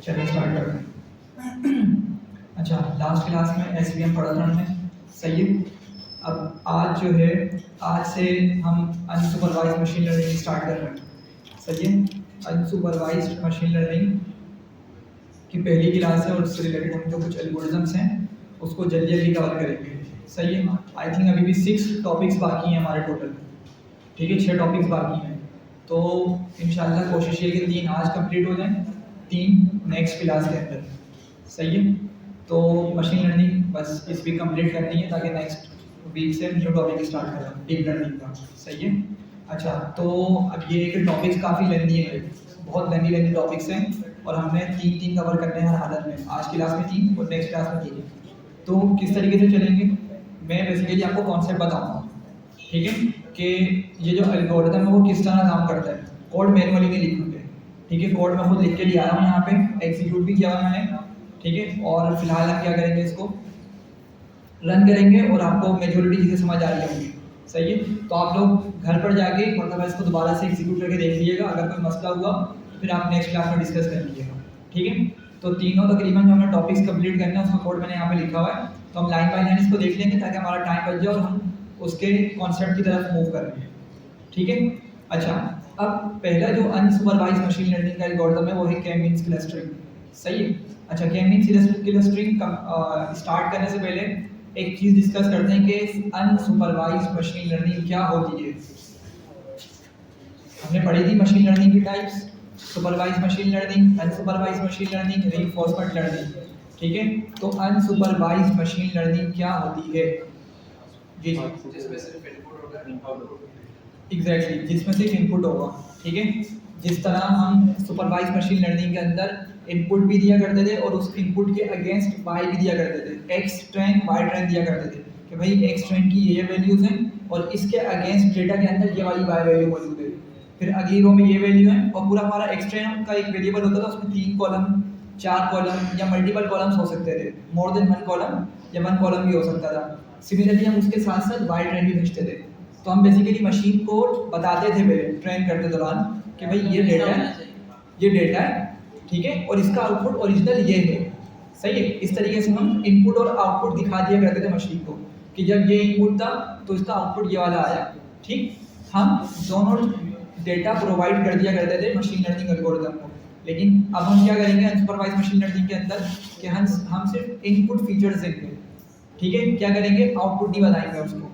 चलिए स्टार्ट करते हैं। अच्छा, लास्ट क्लास में एसवीएम पढ़ा था हमने, सही है। अब आज जो है, आज से हम अनसुपरवाइज्ड मशीन लर्निंग स्टार्ट कर रहे हैं, सही है। अनसुपरवाइज्ड मशीन लर्निंग की पहली क्लास है और उससे रिलेटेड हम जो कुछ एल्गोरिथम्स हैं उसको जल्दी जल्दी कवर करेंगे, सही है। आई थिंक अभी भी 6 टॉपिक्स बाकी हैं हमारे टोटल, ठीक है। 6 टॉपिक्स बाकी हैं, तो इंशाल्लाह कोशिश ये कि 3 आज कंप्लीट हो जाएं, 3 नेक्स्ट क्लास के अंदर, सही है। तो मशीन लर्निंग बस इस वीक कंप्लीट करनी है ताकि नेक्स्ट वीक से न्यू टॉपिक स्टार्ट करें डीप लर्निंग का, सही है। अच्छा, तो अब ये एक टॉपिक्स काफ़ी लेंदी है, बहुत लेंदी टॉपिक्स हैं और हमने 3 कवर करने हैं हर हालत में। आज की क्लास में 3 और नेक्स्ट क्लास में 3। तो किस तरीके से चलेंगे, मैं बेसिकली आपको कॉन्सेप्ट बताऊंगा, ठीक है, कि ये जो एल्गोरिथम है वो किस तरह काम करता है। कोड मैनुअली नहीं लिखूंगे, ठीक है। कोड मैं खुद लिख के लिए आया हूँ, यहाँ पे एग्जीक्यूट भी किया हुआ मैंने, ठीक है। और फिलहाल हम क्या करेंगे, इसको रन करेंगे और आपको मेजोरिटी चीज़ें समझ आ रही होंगी, सही है। तो आप लोग घर पर जाके मतलब इसको दोबारा से एग्जीक्यूट करके देख लीजिएगा, अगर कोई मसला हुआ फिर आप नेक्स्ट क्लास में डिस्कस कर लीजिएगा, ठीक है। तो तीनों तकरीबन जो हमने टॉपिक्स कंप्लीट करने हैं उसका कोड मैंने यहाँ पे लिखा हुआ है, तो हम लाइन बाय लाइन इसको देख लेंगे ताकि हमारा टाइम बच जाए और हम उसके कॉन्सेप्ट की तरफ मूव करेंगे, ठीक है। अच्छा, अब पहला जो अनसुपरवाइज्ड मशीन लर्निंग का एल्गोरिथम है वो है के मींस क्लस्टरिंग, सही है। अच्छा, के मींस क्लस्टरिंग स्टार्ट करने से पहले एक चीज़ डिस्कस करते हैं कि अनसुपरवाइज्ड मशीन लर्निंग क्या होती है। हमने पढ़ी थी मशीन लर्निंग की types, supervised machine learning, unsupervised machine learning, reinforcement learning, ठीक है। तो अनसुपरवाइज्ड मशीन लर्निंग क्या होती है जी? एग्जैक्टली, जिसमें सिर्फ इनपुट होगा, ठीक है। जिस तरह हम सुपरवाइज्ड मशीन लर्निंग के अंदर इनपुट भी दिया करते थे और उस इनपुट के अगेंस्ट वाई भी दिया करते थे, एक्स ट्रेन वाई ट्रेन दिया करते थे कि भाई एक्स ट्रेन की ये वैल्यूज हैं और इसके अगेंस्ट डेटा के अंदर ये वाली वाई वैल्यू मौजूद है, फिर अगली रो में ये वैल्यू है। और पूरा हमारा एक्स ट्रेन का एक वेरिएबल होता था, उसमें 3 कॉलम, 4 कॉलम या मल्टीपल कॉलम्स हो सकते थे, मोर देन 1 कॉलम या 1 कॉलम भी हो सकता था। सिमिलरली हम उसके साथ साथ वाई ट्रेन भी भेजते थे। तो हम बेसिकली मशीन को बताते थे पहले ट्रेन करते दौरान कि भाई ये डेटा है, ये डेटा है, ठीक है, और इसका आउटपुट ओरिजिनल ये है, सही है। इस तरीके से हम इनपुट और आउटपुट दिखा दिया करते थे मशीन को कि जब ये इनपुट था तो इसका आउटपुट ये वाला आया, ठीक। हम दोनों डेटा प्रोवाइड कर दिया करते थे मशीन लर्निंग एल्गोरिथम को। लेकिन अब हम क्या करेंगे अनसुपरवाइज्ड मशीन लर्निंग के अंदर कि हम सिर्फ इनपुट फीचर्स देंगे, ठीक है। क्या करेंगे, आउटपुट नहीं बताएंगे उसको,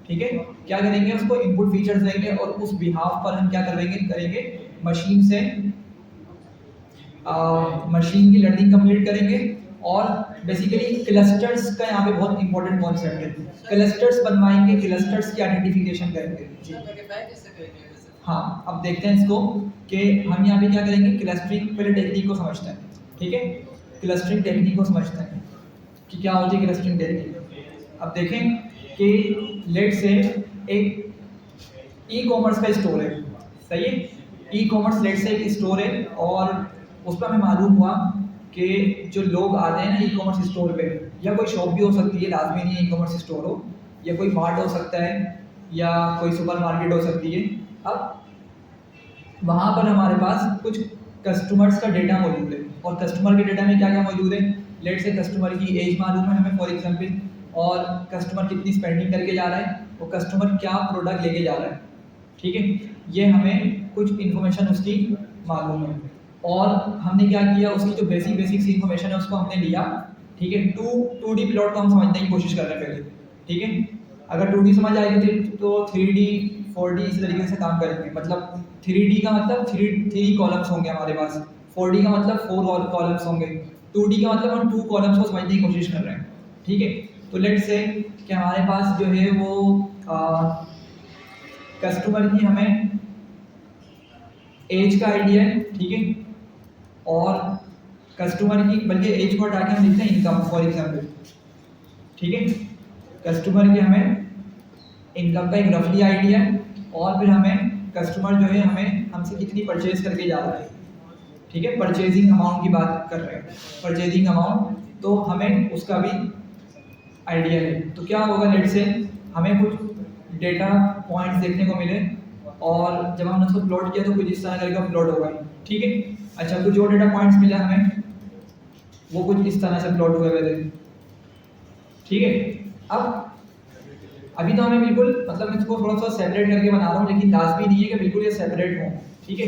ठीक है। क्या करेंगे, उसको इनपुट फीचर्स देंगे और उस बिहाफ पर हम क्या करेंगे मशीन से मशीन की लर्निंग कंप्लीट करेंगे। और बेसिकली क्लस्टर्स का यहाँ पे बहुत इंपॉर्टेंट कॉन्सेप्ट है, क्लस्टर्स बनवाएंगे, क्लस्टर्स की आइडेंटिफिकेशन करेंगे जी। हाँ, अब देखते हैं इसको कि हम यहाँ पे क्या करेंगे, क्लस्टरिंग पहले टेक्निक को समझते हैं, ठीक है। क्लस्टरिंग टेक्निक को समझते हैं कि क्या होती है क्लस्टरिंग टेक्निक। अब देखें कि लेट से एक ई कॉमर्स का स्टोर है, सही है। ई कॉमर्स लेट से एक स्टोर है और उस पर हमें मालूम हुआ कि जो लोग आते हैं ना ई कॉमर्स स्टोर पे, या कोई शॉप भी हो सकती है, लाजमी नहीं ई कॉमर्स स्टोर हो, या कोई मार्ट हो सकता है या कोई सुपर मार्केट हो सकती है। अब वहाँ पर हमारे पास कुछ कस्टमर्स का डेटा मौजूद है और कस्टमर के डेटा में क्या क्या मौजूद है, लेट से कस्टमर की एज मालूम है हमें फॉर एग्जांपल, और कस्टमर कितनी स्पेंडिंग करके जा रहा है और कस्टमर क्या प्रोडक्ट लेके जा रहा है, ठीक है। ये हमें कुछ इन्फॉर्मेशन उसकी मालूम है और हमने क्या किया, उसकी जो बेसिक इन्फॉर्मेशन है उसको हमने लिया, ठीक है। 2D प्लॉट को हम समझने की कोशिश कर रहे हैं पहले, ठीक है। अगर 2D समझ आएगी तो 3D 4D इस तरीके से काम करेंगे। मतलब 3D का मतलब 3 कॉलम्स होंगे हमारे पास, 4D का मतलब 4 कॉलम्स होंगे, 2D का मतलब हम 2 कॉलम्स को समझने की कोशिश कर रहे हैं, ठीक है। तो लेट्स से कि हमारे पास जो है वो कस्टमर की हमें एज का आइडिया है, ठीक है, और कस्टमर की, बल्कि एज को हटा के हम लिखते हैं इनकम फॉर एग्जांपल, ठीक है। कस्टमर की हमें इनकम का एक रफली आइडिया है और फिर हमें कस्टमर जो है हमें हमसे कितनी परचेज करके जा रहा है, ठीक है। परचेजिंग अमाउंट की बात कर रहे हैं, परचेजिंग अमाउंट, तो हमें उसका भी आइडिया है। तो क्या होगा, लेट से हमें कुछ डेटा पॉइंट्स देखने को मिले और जब हमने उसको प्लॉट किया तो कुछ इस तरह का प्लॉट होगा, ठीक है। अच्छा, कुछ और डेटा पॉइंट्स मिला हमें वो कुछ इस तरह से प्लॉट हुए हुए थे। ठीक है, अब अभी तो हमें बिल्कुल मतलब मैं इसको थोड़ा सा सेपरेट करके बना रहा हूँ, लेकिन लाजमी नहीं है कि बिल्कुल ये सेपरेट हो। ठीक है,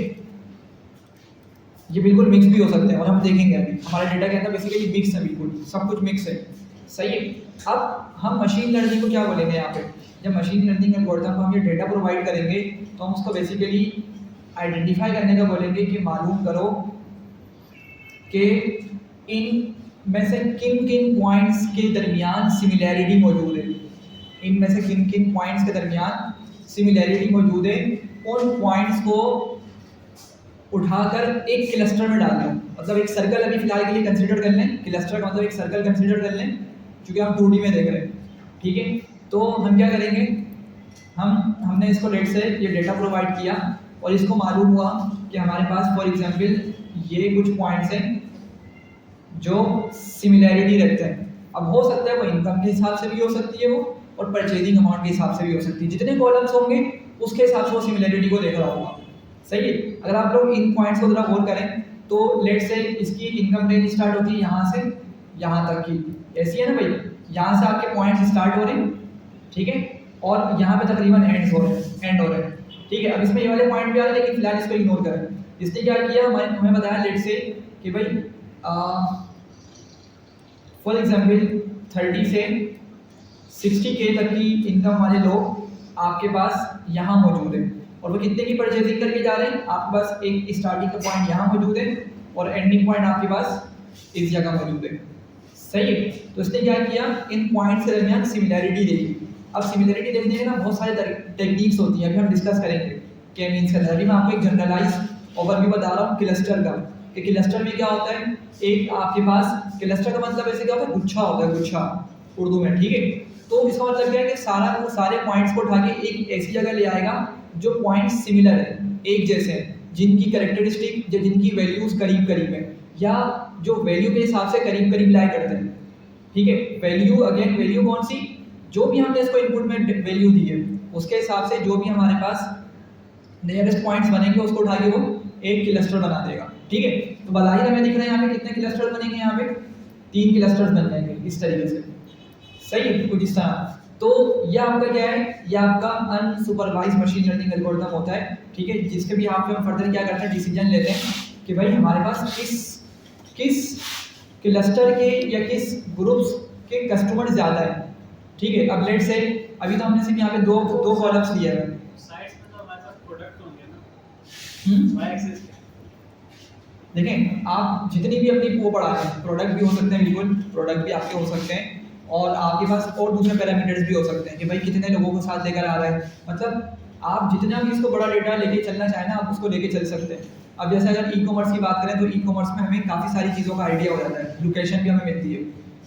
ये बिल्कुल मिक्स भी हो सकते हैं और हम देखेंगे अभी हमारे डेटा के अंदर बेसिकली मिक्स है, बिल्कुल सब कुछ मिक्स है। सही है, अब हम मशीन लर्निंग को क्या बोलेंगे यहाँ पे, जब मशीन लर्निंग एल्गोरिथम को हम ये डेटा प्रोवाइड करेंगे तो हम उसको बेसिकली आइडेंटिफाई करने का बोलेंगे कि मालूम करो कि इन में से किन किन पॉइंट्स के दरमियान सिमिलैरिटी मौजूद है, इनमें से किन किन पॉइंट्स के दरमियान सिमिलैरिटी मौजूद है, उन पॉइंट्स को उठाकर एक क्लस्टर में डाल दें। मतलब एक सर्कल अभी फिलहाल के लिए कंसीडर कर लें, क्लस्टर का मतलब एक सर्कल कंसीडर कर लें क्योंकि हम 2D में देख रहे हैं। ठीक है, तो हम क्या करेंगे, हमने इसको लेट से ये डेटा प्रोवाइड किया और इसको मालूम हुआ कि हमारे पास फॉर एग्जांपल ये कुछ पॉइंट्स हैं जो सिमिलैरिटी रखते हैं। अब हो सकता है वो इनकम के हिसाब से भी हो सकती है वो, और परचेजिंग अमाउंट के हिसाब से भी हो सकती है। जितने कॉलम्स होंगे उसके हिसाब से वो सिमिलैरिटी को देख रहा होगा। सही है, अगर आप लोग इन पॉइंट्स को थोड़ा गौर करें तो लेट से इसकी इनकम रेंज स्टार्ट होती है यहाँ से यहाँ तक की, ऐसी है ना भाई, यहाँ से आपके पॉइंट्स स्टार्ट हो रहे हैं। ठीक है, और यहाँ पे तकरीबन एंड हो रहे हैं। ठीक है, अब इसमें ये वाले पॉइंट भी आ रहे हैं लेकिन फिलहाल इसको इग्नोर करें। इसने क्या किया, हमें बताया लेट से कि भाई फॉर एग्जाम्पल 30 से 60K तक की इनकम वाले लोग आपके पास यहाँ मौजूद है, और वो कितने की परचेजिंग करके जा रहे हैं, आपके पास एक स्टार्टिंग का पॉइंट यहाँ मौजूद है और एंडिंग पॉइंट आपके पास इस जगह मौजूद है। सही है, तो इसने क्या किया, इन पॉइंट्स के दरमियान सिमिलैरिटी देखी। अब सिमिलैरिटी देखने के ना बहुत सारे टेक्निक्स होती हैं, अभी हम डिस्कस करेंगे क्या मीन्स करता है। अभी मैं आपको एक जनरलाइज ओवरव्यू बता रहा हूँ क्लस्टर का, कि क्लस्टर में क्या होता है, एक आपके पास क्लस्टर का मतलब ऐसे क्या होता है, गुच्छा होता है, गुच्छा उर्दू में। ठीक है, तो इसका मतलब क्या है कि सारे पॉइंट्स को उठा के एक ऐसी जगह ले आएगा जो पॉइंट्स सिमिलर है, एक जैसे हैं, जिनकी कैरेक्टरिस्टिक या जिनकी वैल्यूज करीब करीब है, या जो वैल्यू के हिसाब से करीब करीब लाई करते हैं। ठीक है, वैल्यू अगेन वैल्यू कौन सी, जो भी हमने इसको इनपुट में वैल्यू दी है उसके हिसाब से जो भी हमारे पास नियरेस्ट पॉइंट्स बनेंगे उसको उठा के वो एक क्लस्टर बना देगा। ठीक है, तो बालाही हमें दिख रहा है यहाँ पे कितने क्लस्टर बनेंगे, यहाँ पे 3 क्लस्टर्स बन जाएंगे इस तरीके से। सही है, कुछ इस तरह। तो ये आपका क्या है, ये आपका अनसुपरवाइज मशीन लर्निंग एल्गोरिथम होता है। ठीक है, जिसके भी आप हम फर्दर क्या करते हैं, डिसीजन लेते हैं कि भाई हमारे पास किस क्लस्टर के या किस ग्रुप्स के कस्टमर ज़्यादा है। ठीक है, अब लेट से अभी तो हमने सिर्फ यहाँ पे दो कॉलम्स लिए हैं, साइट्स में तो हमारे पास प्रोडक्ट होंगे ना, वाई एक्सिस पे। देखें आप जितनी भी अपनी वो बढ़ा रहे हैं, प्रोडक्ट भी हो सकते हैं, बिल्कुल प्रोडक्ट भी आपके हो सकते हैं, और आपके पास और दूसरे पैरामीटर्स भी हो सकते हैं कि भाई कितने लोगों को साथ लेकर आ रहा है। मतलब आप जितना भी इसको बड़ा डेटा लेके चलना चाहें ना, आप उसको लेके चल सकते हैं। अब जैसे अगर ई कॉमर्स की बात करें तो ई कॉमर्स में हमें काफ़ी सारी चीज़ों का आइडिया हो जाता है, लोकेशन भी हमें मिलती है।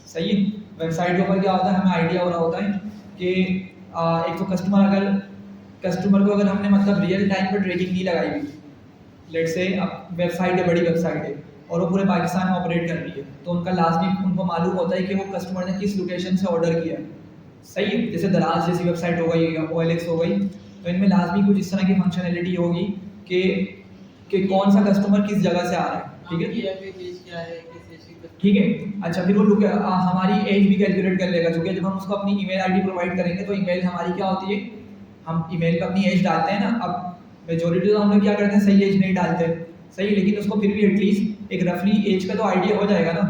सही है, वेबसाइट के ऊपर क्या होता है, हमें आइडिया हो रहा होता है कि एक तो कस्टमर को अगर हमने मतलब रियल टाइम पर ट्रैकिंग नहीं लगाई हुई, लेट से अब वेबसाइट है, बड़ी वेबसाइट है और वो पूरे पाकिस्तान में ऑपरेट कर रही है, तो उनका लाजमी उनको मालूम होता है कि वो कस्टमर ने किस लोकेशन से ऑर्डर किया। सही है, जैसे दराज जैसी वेबसाइट हो गई या OLX हो गई, तो इनमें लाजमी कुछ इस तरह की फंक्शनैलिटी होगी कि कौन सा कस्टमर किस जगह से आ रहा है। ठीक है, ठीक है, अच्छा फिर वो लोग हमारी एज भी कैलकुलेट कर लेगा, क्योंकि जब हम उसको अपनी ईमेल आईडी प्रोवाइड करेंगे तो ईमेल हमारी क्या होती है, हम ईमेल पे अपनी एज डालते हैं ना। अब मेजोरिटी तो हम लोग क्या करते हैं, सही एज नहीं डालते, सही, लेकिन उसको फिर भी एटलीस्ट एक रफली एज का तो आइडिया हो जाएगा ना।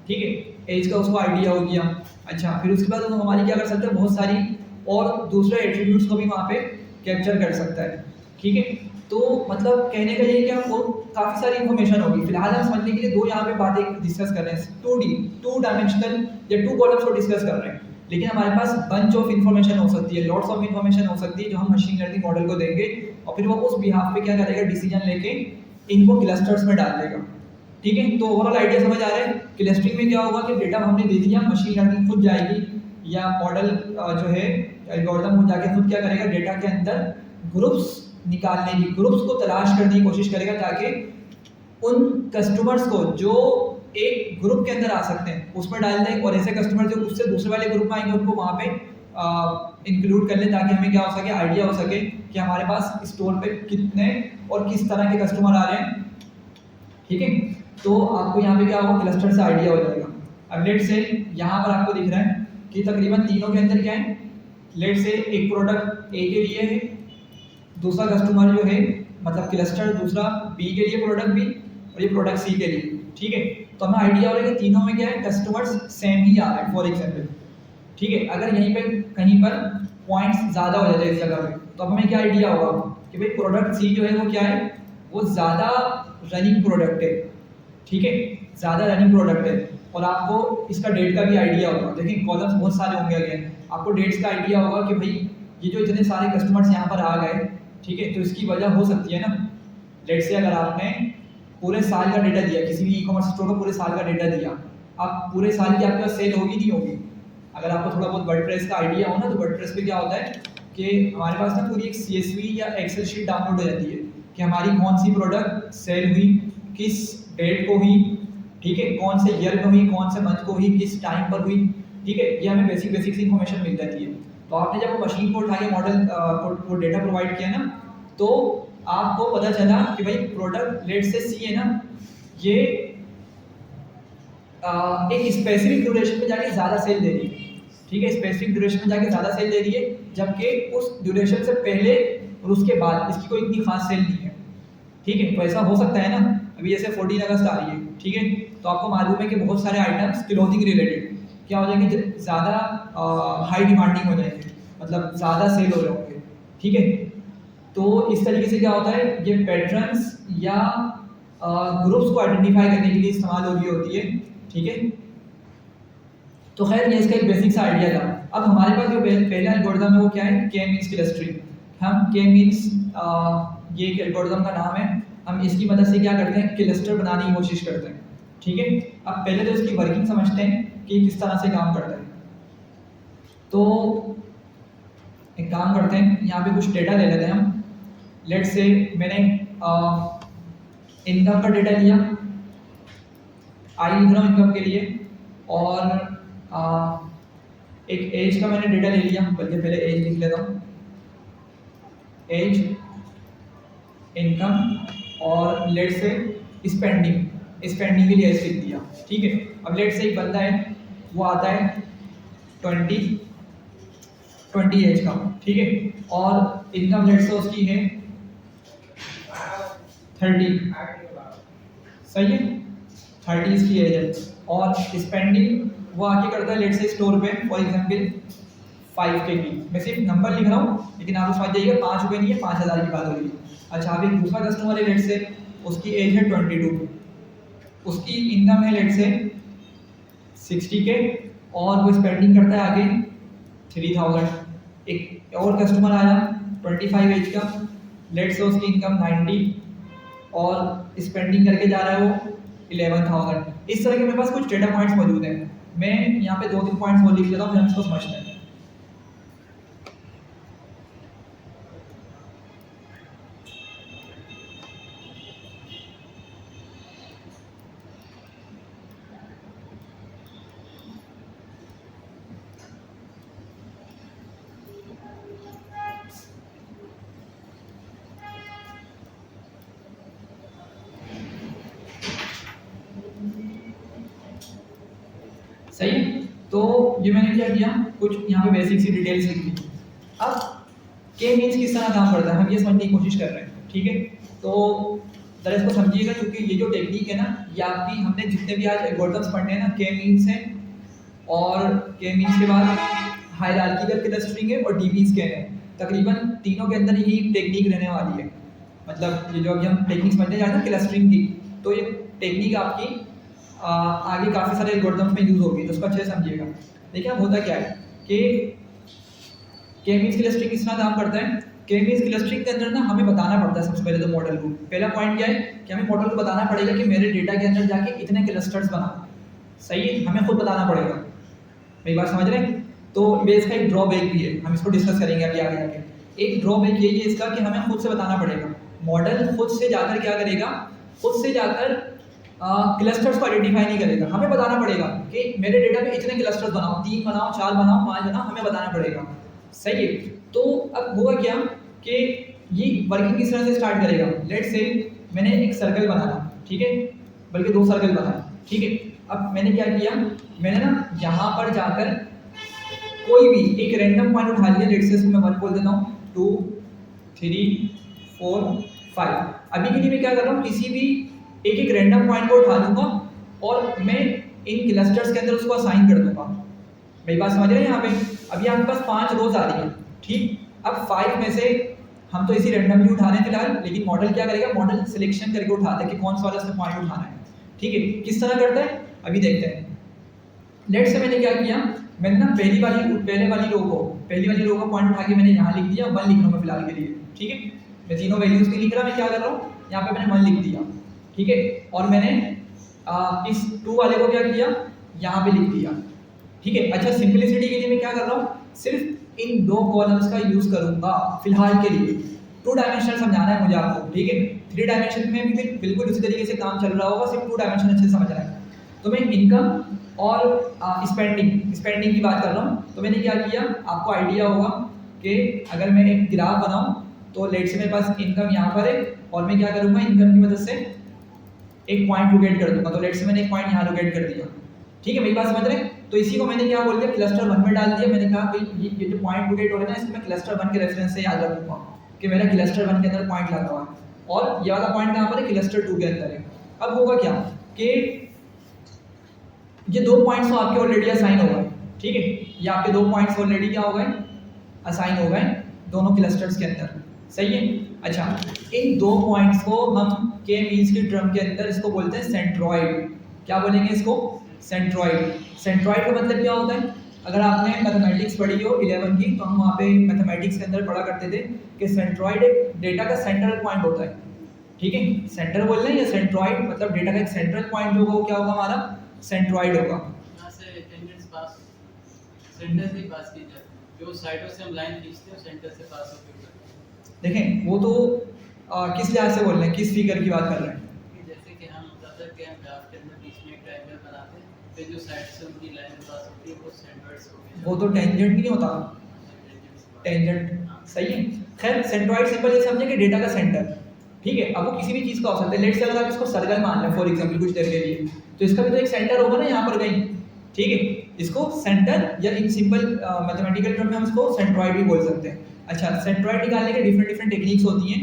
ठीक है, एज का उसको आइडिया हो गया। अच्छा, फिर उसके बाद हम हमारी क्या कर सकते हैं, बहुत सारी और दूसरे एट्रीब्यूट्स को भी वहाँ पे कैप्चर कर सकता है। ठीक है, तो मतलब कहने का ये क्या, वो काफ़ी सारी इन्फॉर्मेशन होगी। फिलहाल हम समझने के लिए दो यहाँ पे बातें डिस्कस कर रहे हैं, 2 डायमेंशनल या 2 कॉलम्स को डिस्कस कर रहे हैं, लेकिन हमारे पास बंच ऑफ इन्फॉर्मेशन हो सकती है, लॉट्स ऑफ इन्फॉर्मेशन हो सकती है जो हम मशीन लर्निंग मॉडल को देंगे और फिर वो उस बिहाफ पे क्या करेगा, डिसीजन लेके इनको क्लस्टर्स में डाल देगा। ठीक है, तो ओवरऑल आइडिया समझ आ रहा है। क्लस्टरिंग में क्या होगा कि डेटा हमने दे दिया, मशीन लर्निंग खुद जाएगी या मॉडल जो है एल्गोरिथम वो जाके खुद क्या करेगा, डेटा के अंदर ग्रुप्स निकालने की, ग्रुप्स को तलाश करने की कोशिश करेगा ताकि उन कस्टमर्स को जो एक ग्रुप के अंदर आ सकते हैं उसमें डाल दें, और ऐसे कस्टमर जो उससे दूसरे वाले ग्रुप में आएंगे उनको वहाँ पे इंक्लूड कर लें, ताकि हमें क्या हो सके, आइडिया हो सके कि हमारे पास स्टोर पे कितने और किस तरह के कस्टमर आ रहे हैं। ठीक है, तो आपको यहाँ पे क्या होगा, क्लस्टर से आइडिया हो जाएगा। अब लेट से यहाँ पर आपको दिख रहा है कि तकरीबन तीनों के अंदर क्या है, लेट से एक प्रोडक्ट ए के लिए है, दूसरा कस्टमर जो है मतलब क्लस्टर दूसरा बी के लिए प्रोडक्ट बी, और ये प्रोडक्ट सी के लिए, ठीक है। तो हमें आइडिया हो रहा है कि तीनों में क्या है, कस्टमर्स सेम ही आ रहे हैं फॉर एग्जाम्पल, ठीक है। अगर यहीं पे कहीं पर पॉइंट्स ज़्यादा हो जाते हैं इस जगह पे, तो अब हमें क्या आइडिया होगा कि भाई प्रोडक्ट सी जो है वो क्या है, वो ज़्यादा रनिंग प्रोडक्ट है, ठीक है, ज़्यादा रनिंग प्रोडक्ट है। और आपको इसका डेट का भी आइडिया होगा, देखिए कॉलम्स बहुत सारे होंगे अगेन, आपको डेट्स का आइडिया होगा कि भाई ये जो इतने सारे कस्टमर्स यहाँ पर आ गए, ठीक है, तो इसकी वजह हो सकती है ना। लेट से अगर आपने पूरे साल का डेटा दिया, किसी भी ई कॉमर्स स्टोर को पूरे साल का डेटा दिया, आप पूरे साल की आपके पास सेल होगी नहीं होगी। अगर आपको थोड़ा बहुत वर्डप्रेस का आइडिया हो ना, तो वर्डप्रेस पे क्या होता है कि हमारे पास ना पूरी एक CSV या एक्सेल शीट डाउनलोड हो जाती है कि हमारी कौन सी प्रोडक्ट सेल हुई, किस डेट को हुई, ठीक है, कौन से ईयर में हुई, कौन से मंथ को हुई, किस टाइम पर हुई, ठीक है, ये हमें बेसिक इन्फॉर्मेशन मिल जाती है। तो आपने जब वो मशीन को उठा के मॉडल को डेटा प्रोवाइड किया ना, तो आपको पता चला कि भाई प्रोडक्ट लेट से सी है ना, ये एक स्पेसिफिक ड्यूरेशन में जाके ज़्यादा सेल दे रही है, ठीक है, स्पेसिफिक ड्यूरेशन में जाके ज़्यादा सेल दे रही है, जबकि उस ड्यूरेशन से पहले और उसके बाद इसकी कोई इतनी खास सेल नहीं है, ठीक है। तो ऐसा हो सकता है ना, अभी जैसे 14 अगस्त आ रही है, ठीक है, तो आपको मालूम है कि बहुत सारे आइटम्स क्लोथिंग रिलेटेड क्या हो जाएंगे, ज़्यादा हाई डिमांडिंग हो जाएंगे, मतलब ज़्यादा सेल हो रहे होंगे, ठीक है। तो इस तरीके से क्या होता है, ये पैटर्न्स या ग्रुप्स को आइडेंटिफाई करने के लिए इस्तेमाल हो रही होती है, ठीक है। तो खैर ये इसका एक बेसिक सा आइडिया था। अब हमारे पास जो पहला एल्गोरिथम है वो क्या है, के मीन्स क्लस्टरिंग। हम के मीन्स ये एक एल्गोरिथम का नाम है, हम इसकी मदद से क्या करते हैं, क्लस्टर बनाने की कोशिश करते हैं, ठीक है। अब पहले तो इसकी वर्किंग समझते हैं कि किस तरह से काम करता है। तो एक काम करते हैं, यहाँ पे कुछ डेटा ले लेते हैं हम। लेट से मैंने इनकम का डेटा लिया, आई लिख रहा हूँ इनकम के लिए, और एक एज का मैंने डेटा ले लिया, बल्कि पहले एज लिख लेता हूँ, एज, इनकम, और लेट से स्पेंडिंग के लिए एज लिख दिया, ठीक है। अब लेट से एक बंदा है, वो आता है 20 एज का, ठीक है, और इनकम लेट से उसकी है 30, सही है, 30 इसकी एज है, और स्पेंडिंग वो आके करता है लेट से स्टोर पे फॉर एग्जांपल 5K की। मैं सिर्फ नंबर लिख रहा हूँ, लेकिन आप समझ जाइएगा 5 रुपये नहीं है, 5000 की बात हो रही है। अच्छा, अभी दूसरा कस्टमर है लेट से, उसकी एज है 22, उसकी इनकम है लेट से 60K, और वो स्पेंडिंग करता है आगे 3000। एक और कस्टमर आया 25 एज का, लेट से उसकी इनकम 90, और स्पेंडिंग करके जा रहा है वो 11,000। इस तरह के मेरे पास कुछ डेटा पॉइंट्स मौजूद हैं। मैं यहाँ पे 2-3 पॉइंट्स और लिख लेता हूँ, फिर हम इसको समझते हैं। सही है, तो ये मैंने क्या किया, कुछ यहाँ पे बेसिक सी डिटेल्स लिख दी। अब के मीन्स किस तरह काम करता है हम ये समझने की कोशिश कर रहे हैं, ठीक है। तो जरा इसको समझिएगा, क्योंकि ये जो टेक्निक है ना, ये आपकी, हमने जितने भी आज एल्गोरिथम्स पढ़ने हैं ना, के मीन्स है, और के मीन्स के बाद हायरार्किकल क्लस्टरिंग है, और डीपी स्कैन है। तकरीबन तीनों के अंदर ही टेक्निक रहने वाली है। मतलब ये जो अभी हम टेक्निक समझने जा रहे हैं क्लस्टरिंग की, तो ये टेक्निक आपकी आगे काफ़ी सारे एल्गोरिथम्स में यूज़ होगी, तो उसको अच्छे से समझिएगा। देखिए अब होता क्या है कि के मीन्स क्लस्टरिंग किस तरह काम करता है। के मीन्स क्लस्टरिंग के अंदर ना हमें बताना पड़ता है सबसे पहले तो मॉडल को। पहला पॉइंट क्या है कि हमें मॉडल को बताना पड़ेगा कि मेरे डेटा के अंदर जाके इतने क्लस्टर्स बना, सही है, हमें खुद बताना पड़ेगा। मेरी बात समझ रहे हैं? तो ये इसका एक ड्रॉबैक भी है, हम इसको डिस्कस करेंगे अभी आगे जाके। एक ड्रॉबैक यही है इसका कि हमें खुद से बताना पड़ेगा। मॉडल खुद से जाकर क्या करेगा, खुद से जाकर क्लस्टर्स को आइडेंटिफाई नहीं करेगा। हमें बताना पड़ेगा कि मेरे डेटा में इतने क्लस्टर्स बनाओ, 3 बनाओ, 4 बनाओ, 5 बनाओ, हमें बताना पड़ेगा, सही है। तो अब होगा क्या कि ये वर्किंग किस तरह से स्टार्ट करेगा। लेट्स से मैंने एक सर्कल बनाना, ठीक है, बल्कि 2 सर्कल बनाए, ठीक है। अब मैंने क्या किया, मैंने ना यहाँ पर जाकर कोई भी एक रैंडम पॉइंट उठा लिया, लेट्स से इसको मैं 1 बोल देता हूँ, 2 3 4 5। अभी के लिए मैं क्या कर रहा हूँ, किसी भी एक रैंडम पॉइंट को उठा लूंगा और मैं इन क्लस्टर्स के अंदर उसको असाइन कर दूंगा। मेरी बात समझ रहे हैं यहाँ पे? अभी आपके पास 5 रोज आ रही है, ठीक। अब 5 में से हम तो इसी रैंडमली उठा रहे हैं फिलहाल, लेकिन मॉडल क्या करेगा, मॉडल सिलेक्शन करके उठाता है कि कौन सा वाला उसमें पॉइंट उठाना है, ठीक है। किस तरह करता है अभी देखते हैं। लेट्स से मैंने क्या किया, मैंने ना पहली वाली रो का पॉइंट उठा के मैंने यहाँ लिख दिया, 1 लिख रहा हूँ फिलहाल के लिए, ठीक है। मैं तीनों वैल्यूज की लिख रहा, मैं क्या कर रहा हूँ, यहाँ पे मैंने 1 लिख दिया, ठीक है। और मैंने इस 2 वाले को क्या किया, यहाँ पे लिख दिया, ठीक है। अच्छा, सिंपलिसिटी के लिए मैं क्या कर रहा हूँ, सिर्फ इन 2 कॉलम्स का यूज करूंगा फिलहाल के लिए। 2 डायमेंशनल समझाना है मुझे आपको, ठीक है। 3 डायमेंशन में भी बिल्कुल उसी तरीके से काम चल रहा होगा, सिर्फ 2 डायमेंशन अच्छे से समझना है। तो मैं इनकम और स्पेंडिंग की बात कर रहा हूँ। तो मैंने क्या किया, आपको आइडिया होगा कि अगर मैं एक ग्राफ बनाऊँ तो लेट से मेरे पास इनकम यहाँ पर है और मैं क्या करूँगा, इनकम की मदद से एक पॉइंट लोकेट कर दूंगा। तो लेट से मैंने एक पॉइंट यहाँ लोकेट कर दिया, ठीक है। मेरी बात समझ रहे हैं? तो इसी को मैंने क्या बोल दिया, क्लस्टर 1 में डाल दिया। मैंने कहा भाई ये जो पॉइंट लोकेट हो रहा है ना, इसको मैं क्लस्टर 1 के रेफरेंस से याद रखूंगा कि मेरा क्लस्टर 1 के अंदर पॉइंट लगा हुआ है और ये वाला पॉइंट कहाँ पर है, क्लस्टर 2 के अंदर है। अब होगा क्या कि ये 2 पॉइंट्स तो आपके ऑलरेडी असाइन हो गए, ठीक है। ये आपके 2 पॉइंट्स ऑलरेडी क्या हो गए, असाइन हो गए दोनों क्लस्टर्स के अंदर, सही है। अच्छा, इन 2 पॉइंट्स को हम के मींस की टर्म के अंदर इसको बोलते हैं सेंट्रॉइड। क्या बोलेंगे इसको, सेंट्रॉइड। सेंट्रॉइड का मतलब क्या होता है, अगर आपने मैथमेटिक्स पढ़ी हो 11 की, तो हम वहाँ पे मैथमेटिक्स के अंदर पढ़ा करते थे कि सेंट्रॉइड एक डेटा का सेंट्रल पॉइंट होता है, ठीक है। सेंटर बोल रहे हैं या सेंट्रॉइड, मतलब डेटा का एक सेंट्रल पॉइंट जो होगा वो क्या होगा, हमारा सेंट्रॉइड होगा। यहाँ से टेंजेंट्स पास सेंटर से पास की जाती है, जो साइडों से हम लाइन खींचते हैं सेंटर से पास होकर देखें वो तो किस लिहाज से बोल रहे हैं, किस फिगर की बात कर रहे हैं। जैसे कि हम मतलब कि हम ग्राफ के अंदर बीच में एक ट्रायंगल बनाते हैं, फिर जो साइड से उनकी लाइन पास होती है वो सेंट्रॉइड्स हो गए। वो तो टेंजेंट नहीं होता, टेंजेंट सही है। खैर, सेंट्रॉइड सिंपल ये समझे कि डेटा का सेंटर, ठीक है। अब वो किसी भी चीज़ का हो सकता है। लेट्स से अगर आप इसको सर्कल मान लें फॉर एग्जांपल कुछ देर के लिए, तो इसका भी तो एक सेंटर होगा ना यहाँ पर कहीं, ठीक है। इसको सेंटर या इन सिंपल मैथमेटिकल टर्म में हम इसको सेंट्रॉइड भी बोल सकते हैं। अच्छा, सेंट्रॉइड निकालने के डिफरेंट टेक्निक्स होती हैं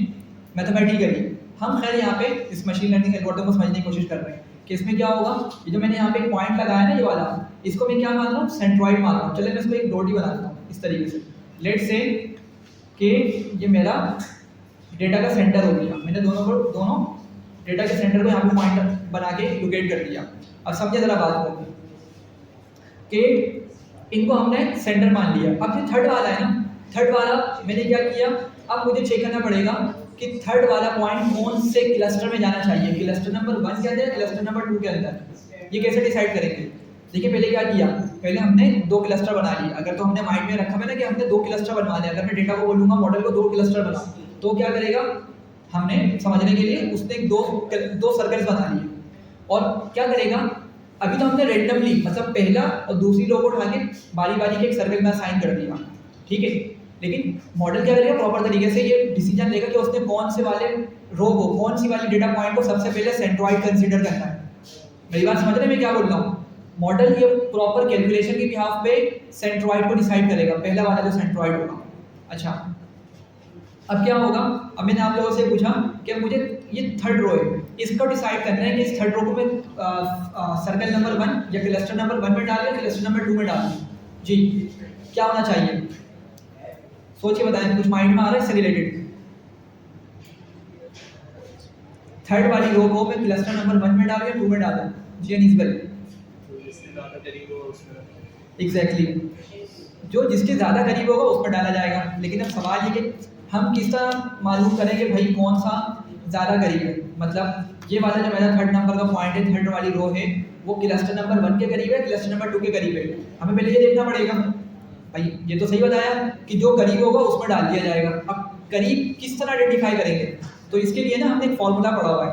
मैथमेटिकली। हम खैर यहाँ पे इस मशीन लर्निंग एल्गोरिथम को समझने की कोशिश कर रहे हैं कि इसमें क्या होगा। ये जो मैंने यहाँ पे एक पॉइंट लगाया ना, ये वाला, इसको मैं क्या मान रहा हूँ, सेंट्रॉइड मान रहा हूँ। चलिए मैं इसको एक डॉट ही बनाता हूँ इस तरीके से। लेट्स से कि ये मेरा डेटा का सेंटर हो गया। मैंने दोनों डेटा के सेंटर को यहाँ पे पॉइंट बना के लोकेट कर दिया। अब समझिए जरा बात को कि इनको हमने सेंटर मान लिया। अब जो थर्ड वाला है ना, थर्ड वाला मैंने क्या किया, अब मुझे चेक करना पड़ेगा कि थर्ड वाला पॉइंट कौन से क्लस्टर में जाना चाहिए, क्लस्टर नंबर 1 के अंदर, क्लस्टर नंबर 2 के अंदर। ये कैसे डिसाइड करेंगे? देखिए पहले क्या किया, पहले हमने 2 क्लस्टर बना लिए। अगर तो हमने माइंड में रखा है ना कि हमने 2 क्लस्टर बनवाने, अगर मैं डेटा को बोलूंगा मॉडल को 2 क्लस्टर बना, तो क्या करेगा, हमने समझने के लिए उसने 2 सर्कल्स बना लिए। और क्या करेगा, अभी तो हमने रेंडमली मतलब पहला और दूसरी रो को उठा के बारी बारी के एक सर्कल में असाइन कर दिया, ठीक है। लेकिन मॉडल क्या करेगा, प्रॉपर तरीके से ये डिसीजन लेगा कि उसने कौन से वाले रो को, कौन सी वाली डेटा पॉइंट को सबसे पहले सेंट्रॉइड कंसीडर करना है। मेरी बात समझ रहे हैं मैं क्या बोल रहा हूँ? मॉडल ये प्रॉपर कैलकुलेशन के बिहाफ पे सेंट्रॉइड को डिसाइड करेगा, पहला वाला जो सेंट्रॉइड होगा। अच्छा, अब क्या होगा, अब मैंने आप लोगों से पूछा कि मुझे ये थर्ड रो है, इसको डिसाइड करना है कि इस थर्ड रो को मैं सर्कल नंबर 1 या क्लस्टर नंबर 1 में डालूं या क्लस्टर नंबर 2 में डालूं। जी, क्या होना चाहिए, सोचिए बताएं, कुछ माइंड में आ रहा है इससे रिलेटेड? थर्ड वाली रो को मैं क्लस्टर नंबर 1 में डालूं या 2 में डालूं? जी अनीस भाई, एग्जैक्टली, जो जिसके ज़्यादा करीब होगा उसमें डाला जाएगा। लेकिन अब सवाल ये कि हम किस तरह मालूम करें कि भाई कौन सा ज़्यादा करीब है। मतलब ये वाला जो मेरा थर्ड नंबर का पॉइंट है, थर्ड वाली रो है, वो क्लस्टर नंबर 1 के करीब है, क्लस्टर नंबर 2 के करीब है। हमें पहले ये देखना पड़ेगा, भाई ये तो सही बताया कि जो करीब होगा उसमें डाल दिया जाएगा। अब करीब किस तरह आइडेंटिफाई करेंगे, तो इसके लिए ना हमने एक फॉर्मूला पढ़ा हुआ है,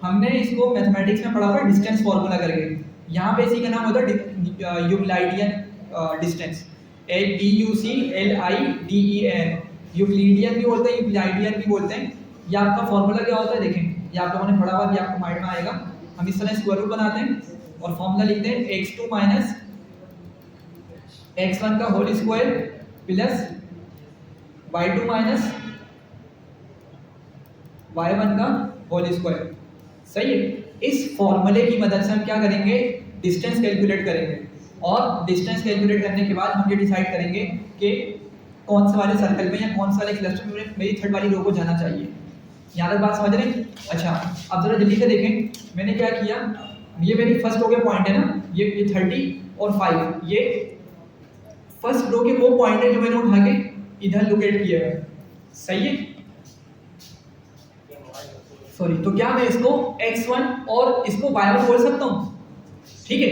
हमने इसको मैथमेटिक्स में पढ़ा हुआ है डिस्टेंस फॉर्मूला करके। यहाँ पे इसी का नाम होता है यूक्लिडियन डिस्टेंस, DUCLIDEN। यूक्लिडियन भी बोलते हैं, यूक्लिडियन भी बोलते हैं। ये आपका फॉर्मूला क्या होता है, देखें, ये आप लोगों ने पढ़ा हुआ, ये आपको माइंड में आएगा। हम इस तरह स्क्वायर रूट बनाते हैं और फॉर्मूला लिखते हैं x2 माइनस x1 का whole square plus y2 minus y1 का होल स्क्वायर। सही है। इस फॉर्मूले की मदद से हम क्या करेंगे, डिस्टेंस कैलकुलेट करेंगे और डिस्टेंस कैलकुलेट करने के बाद हम ये डिसाइड करेंगे कि कौन से वाले सर्कल में या कौन से वाले क्लस्टर में मेरी थर्ड वाली रो को जाना चाहिए। यहाँ तक बात समझ रहे हैं? अच्छा, अब जरा जल्दी से देखें मैंने क्या किया। ये मेरी फर्स्ट रो के पॉइंट है ना, ये 30 और 5, ये फर्स्ट रो के वो पॉइंट है जो मैंने उठा के इधर लोकेट किया है। सही है। सॉरी, तो क्या मैं इसको x1 और इसको y1 बोल सकता हूँ? ठीक है,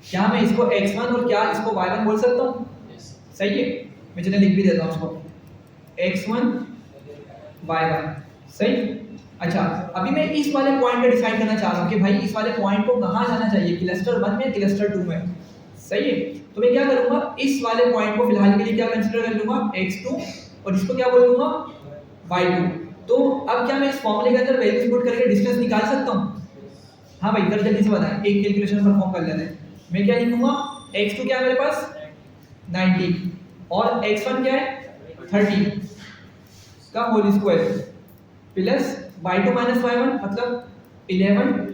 क्या मैं इसको x1 और क्या इसको y1 बोल सकता हूँ? सही है। मैं चलिए लिख भी देता हूँ इसको x1 y1। सही। अच्छा, अभी मैं इस वाले पॉइंट का डिसाइड करना चाह रहा हूँ कि भाई इस वाले पॉइंट को कहाँ जाना चाहिए, क्लस्टर 1 में क्लस्टर 2 में। सही है। तो मैं क्या करूँगा, इस वाले पॉइंट को फिलहाल के लिए क्या कंसिडर कर लूँगा, x2, और इसको क्या बोल दूँगा, y2। तो अब क्या मैं इस फॉर्मूले के अंदर वैल्यूज पुट करके डिस्टेंस निकाल सकता हूँ? हाँ भाई, जरा जल्दी से बताएं, एक कैलकुलेशन परफॉर्म कर लेते हैं। मैं क्या लिखूंगा, x2 क्या है मेरे पास 90 और x1 क्या है 30 का whole square plus y2 minus y1 मतलब 11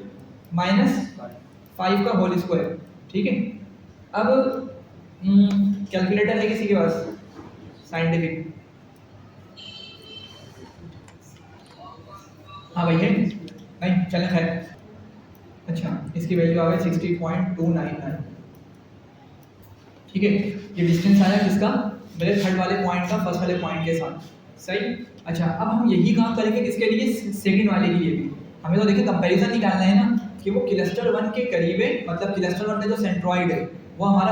माइनस 5 का होल स्क्वायर। ठीक है। अब कैलकुलेटर है किसी के पास साइंटिफिक? हाँ भाई है? नहीं, चलें खैर। अच्छा, इसकी वैल्यू आ गई 60.299। ठीक है, ये डिस्टेंस आया किसका, मेरे थर्ड वाले पॉइंट का फर्स्ट वाले पॉइंट के साथ। सही। अच्छा, अब हम यही काम करेंगे किसके लिए, सेकंड वाले के लिए भी। हमें तो देखिए कंपैरिजन निकालना है ना कि वो क्लस्टर 1 के करीब है, मतलब क्लस्टर 1 में जो सेंट्रॉइड है वो हमारा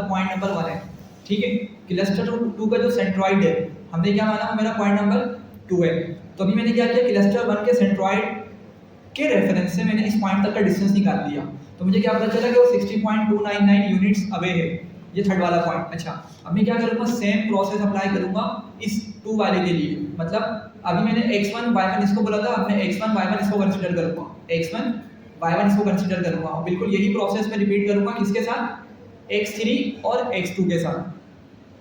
पॉइंट नंबर 1 है। ठीक है। क्लस्टर 2 का जो सेंट्रॉइड है हमने क्या माना, मेरा पॉइंट नंबर 2 है। तो अभी मैंने क्या किया, क्लस्टर 1 के सेंट्रॉइड के रेफरेंस से मैंने इस पॉइंट तक का डिस्टेंस निकाल दिया। तो मुझे क्या पता चला कि वो 60.299 यूनिट्स अवे है, ये थर्ड वाला पॉइंट। अच्छा, अब मैं क्या करूँगा, सेम प्रोसेस अप्लाई करूँगा इस 2 वाले के लिए। मतलब अभी मैंने x1 y1 इसको बोला था, अब मैं x1 y1 इसको कंसीडर करूँगा, x1 y1 इसको कंसीडर करूँगा और बिल्कुल यही प्रोसेस मैं रिपीट करूँगा किसके साथ, x3 और x2 के साथ।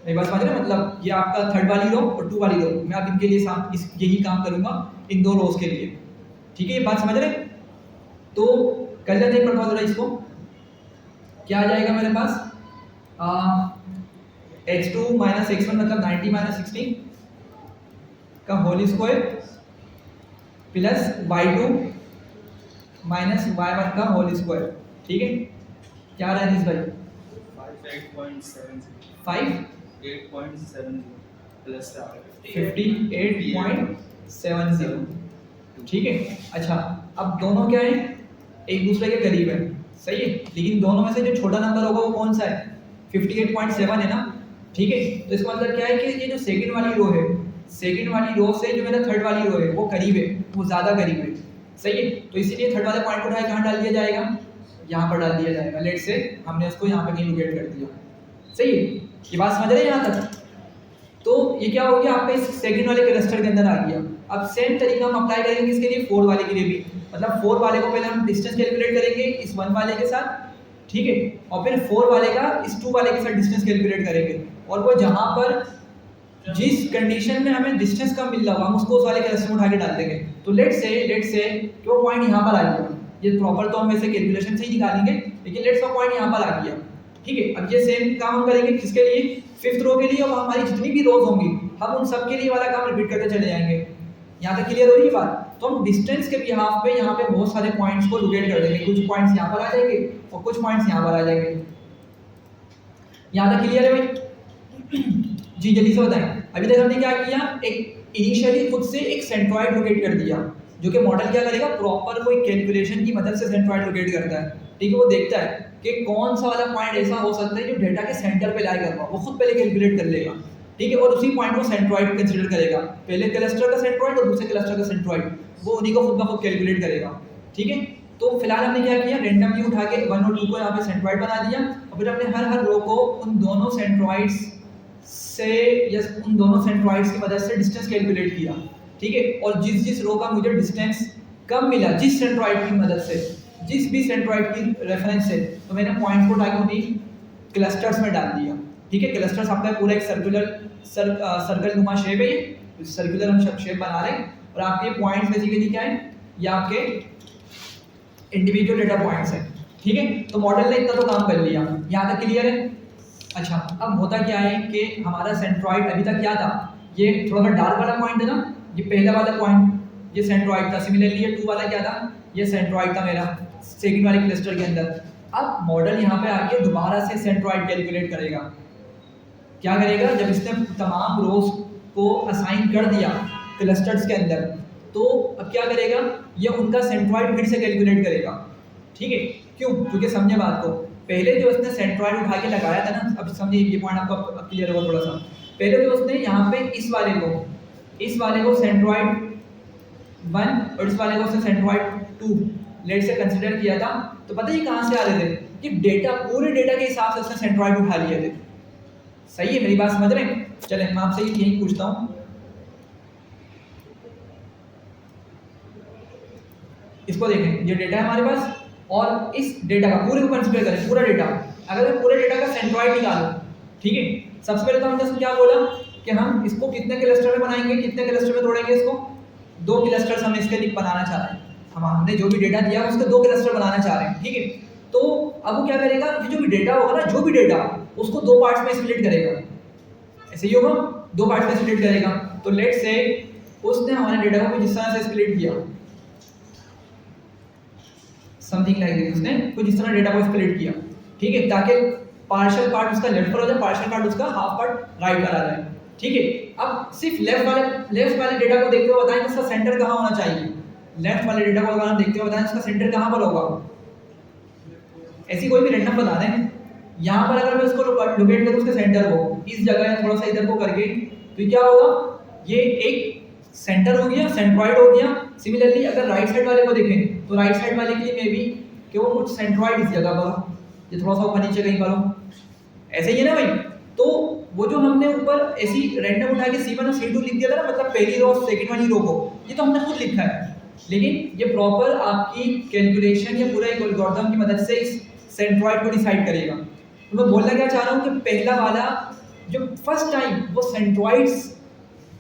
मेरी बात समझ रहे हैं? मतलब ये आपका थर्ड वाली रो और 2 वाली रो, मैं अब इनके लिए यही काम करूँगा इन 2 रोज के लिए। ठीक है, ये बात समझ रहे हैं? तो कर लेते हैं प्रभाव, इसको क्या आ जाएगा मेरे पास, x2 माइनस x1 मतलब 90 माइनस 60 का whole square plus y2 minus y1 का होल स्क्वायर। ठीक है, क्या आ रहा है भाई, 58.70 प्लस 58.70। ठीक है। अच्छा, अब दोनों क्या है, एक दूसरे के करीब है। सही है, लेकिन दोनों में से जो छोटा नंबर होगा वो कौन सा है, 58.7 है ना। ठीक है, तो इसका मतलब क्या है कि ये जो सेकंड वाली रो है, सेकंड वाली रो से जो मेरा थर्ड वाली रो है वो करीब है, वो ज़्यादा करीब है। सही है, तो इसीलिए थर्ड वाले पॉइंट को उठाए कहाँ डाल दिया जाएगा, यहाँ पर डाल दिया जाएगा। लेट से हमने उसको यहाँ पर कहीं लोकेट कर दिया। सही है, ये बात समझ रहे हैं यहाँ तक? तो ये क्या हो गया, आपका इस सेकंड वाले क्लस्टर के अंदर आ गया। अब सेम तरीका हम अप्लाई करेंगे इसके लिए 4 वाले के लिए भी। मतलब 4 वाले को पहले हम डिस्टेंस कैलकुलेट करेंगे इस 1 वाले के साथ। ठीक है, और फिर 4 वाले का इस 2 वाले के साथ डिस्टेंस कैलकुलेट करेंगे, और वो जहाँ पर जिस कंडीशन में हमें डिस्टेंस कम मिल रहा होगा हम उसको उस वाले क्लस्टर में उठा के डाल देंगे। तो लेट से कि वो पॉइंट यहाँ पर आ गया। ये प्रॉपर तो हम वैसे कैलकुलेशन से ही निकालेंगे, लेकिन लेट्स का पॉइंट यहाँ पर आ गया। ठीक है, अब ये सेम काम हम करेंगे किसके लिए, 5th रो के लिए। अब हमारी जितनी भी रोज होंगी हम उन सब के लिए वाला काम रिपीट करते चले जाएंगे। यहाँ तक क्लियर हो रही है बात? तो हम डिस्टेंस के बिहाफ पे यहाँ पे बहुत सारे पॉइंट्स को लोकेट कर देंगे। कुछ पॉइंट्स यहाँ पर आ जाएंगे और कुछ पॉइंट्स यहाँ पर आ जाएंगे। यहाँ तक क्लियर है भाई? जी जल्दी से बताएं। अभी तक हमने क्या किया, एक इनिशियली खुद से एक सेंट्रॉइड लोकेट कर दिया, जो कि मॉडल क्या करेगा, प्रॉपर कोई कैलकुलेशन की मदद से सेंट्रॉइड लोकेट करता है। ठीक है, वो देखता है कि कौन सा वाला पॉइंट ऐसा हो सकता है जो डेटा के सेंटर पे लाई कर रहा, वो खुद पहले कैलकुलेट कर लेगा। ठीक है, और उसी पॉइंट को सेंट्रॉइड कंसीडर करेगा, पहले क्लस्टर का सेंट्रॉइड और दूसरे क्लस्टर का सेंट्रॉइड, वो उन्हीं को खुद ब खुद कैलकुलेट करेगा। ठीक है, तो फिलहाल हमने क्या किया, रैंडमली उठा के 1 और 2 को यहाँ पे सेंट्रॉइड बना दिया, और फिर हमने हर रो को उन दोनों सेंट्रॉइड्स से या उन दोनों सेंट्रॉइड्स की मदद से डिस्टेंस कैलकुलेट किया। ठीक है, और जिस रो का मुझे डिस्टेंस कम मिला जिस सेंट्रॉइड की मदद से, जिस भी सेंट्रॉइड की रेफरेंस से, तो मैंने पॉइंट को उठा के उन्हीं क्लस्टर्स में डाल दिया। ठीक है, क्लस्टर्स आपका पूरा एक सर्कल नुमा शेप है, ये सर्कुलर हम शेप बना रहे हैं, और आपके पॉइंट्स बेसिकली क्या है, ये आपके इंडिविजुअल डेटा पॉइंट्स हैं। ठीक है, तो मॉडल ने इतना तो काम कर लिया, यहाँ तक क्लियर है। अच्छा, अब होता क्या है कि हमारा सेंट्रॉइड अभी तक क्या था, ये थोड़ा सा डार्क वाला पॉइंट है ना, ये पहला वाला पॉइंट ये सेंट्रॉइड था। सिमिलरली ये 2 वाला क्या था, ये सेंट्रॉइड था मेरा सेकंड वाले क्लस्टर के अंदर। अब मॉडल यहाँ पे आके दोबारा से सेंट्रॉइड कैलकुलेट करेगा। क्या करेगा, जब इसने तमाम रोज को असाइन कर दिया क्लस्टर्स के अंदर, तो अब क्या करेगा, ये उनका सेंट्रॉइड फिर से कैलकुलेट करेगा। ठीक है, क्यों, क्योंकि समझे बात को, पहले जो उसने सेंट्रॉइड उठा के लगाया था ना, अब समझिए ये पॉइंट आपको क्लियर होगा थोड़ा सा। पहले जो उसने यहाँ पे इस वाले को सेंट्रॉइड 1 और इस वाले को उसने सेंट्रॉइड 2 लेट से कंसिडर किया था, तो पता है कहाँ से आ रहे थे, कि डेटा, पूरे डेटा के हिसाब से उसने सेंट्रॉइड उठा लिए थे। सही है, मेरी बात समझ रहे हैं? चले मैं आपसे यही पूछता हूँ, इसको देखें, ये डेटा है हमारे पास, और इस डेटा का पूरे को कंसिडर करें, पूरा डेटा। अगर मैं पूरे डेटा का सेंट्रॉइड निकालूं, ठीक है, सबसे पहले तो हमने क्या बोला कि हम इसको कितने क्लस्टर में बनाएंगे, कितने क्लस्टर में तोड़ेंगे इसको, 2 क्लस्टर्स हम इसके लिए बनाना चाह रहे हैं। हमने जो भी डेटा दिया उसके 2 क्लस्टर बनाना चाह रहे हैं। ठीक है, तो अब वो क्या करेगा, कि जो भी डेटा होगा ना, जो भी डेटा, उसको 2 पार्ट्स में स्प्लिट करेगा। ऐसे ही होगा, 2 पार्ट्स में स्प्लिट करेगा। तो लेट से उसने हमारे डेटा को जिस तरह से स्प्लिट किया, समथिंग लाइक दिस, उसने कुछ इस तरह डेटा को स्प्लिट किया। ठीक है, ताकि पार्शियल पार्ट उसका लेफ्ट पर हो जाए, पार्शियल पार्ट उसका हाफ पार्ट राइट पर आ जाए। ठीक है, अब सिर्फ लेफ्ट वाले डेटा को देखते हुए बताएं कि उसका सेंटर कहाँ होना चाहिए। लेफ्ट वाले डेटा को अगर हम देखते हुए बताएं उसका सेंटर कहाँ पर होगा, ऐसी कोई भी रैंडम बता दें। यहाँ पर अगर मैं उसको लोकेट करूँ उसके सेंटर को, इस जगह या थोड़ा सा इधर को करके, तो क्या होगा, ये एक सेंटर हो गया, सेंट्रॉइड हो गया। सिमिलरली अगर राइट साइड वाले को देखें, तो राइट साइड वाले के लिए मे बी कि वो कुछ सेंट्रॉइड इस जगह पर हो, ये थोड़ा सा ऊपर नीचे कहीं पर हो, ऐसे ही है ना भाई। तो वो जो हमने ऊपर ऐसी रैंडम उठा के C1 और C2 लिख दिया था ना, मतलब पहली रो सेकंड वाली रो को, ये तो हमने खुद लिखा है, लेकिन ये प्रॉपर आपकी कैलकुलेशन या पूरा एक एल्गोरिथम की मदद से इस सेंट्रॉइड को डिसाइड करेगा। तो मैं बोलना क्या चाह रहा हूँ कि पहला वाला जो फर्स्ट टाइम वो सेंट्रॉइड्स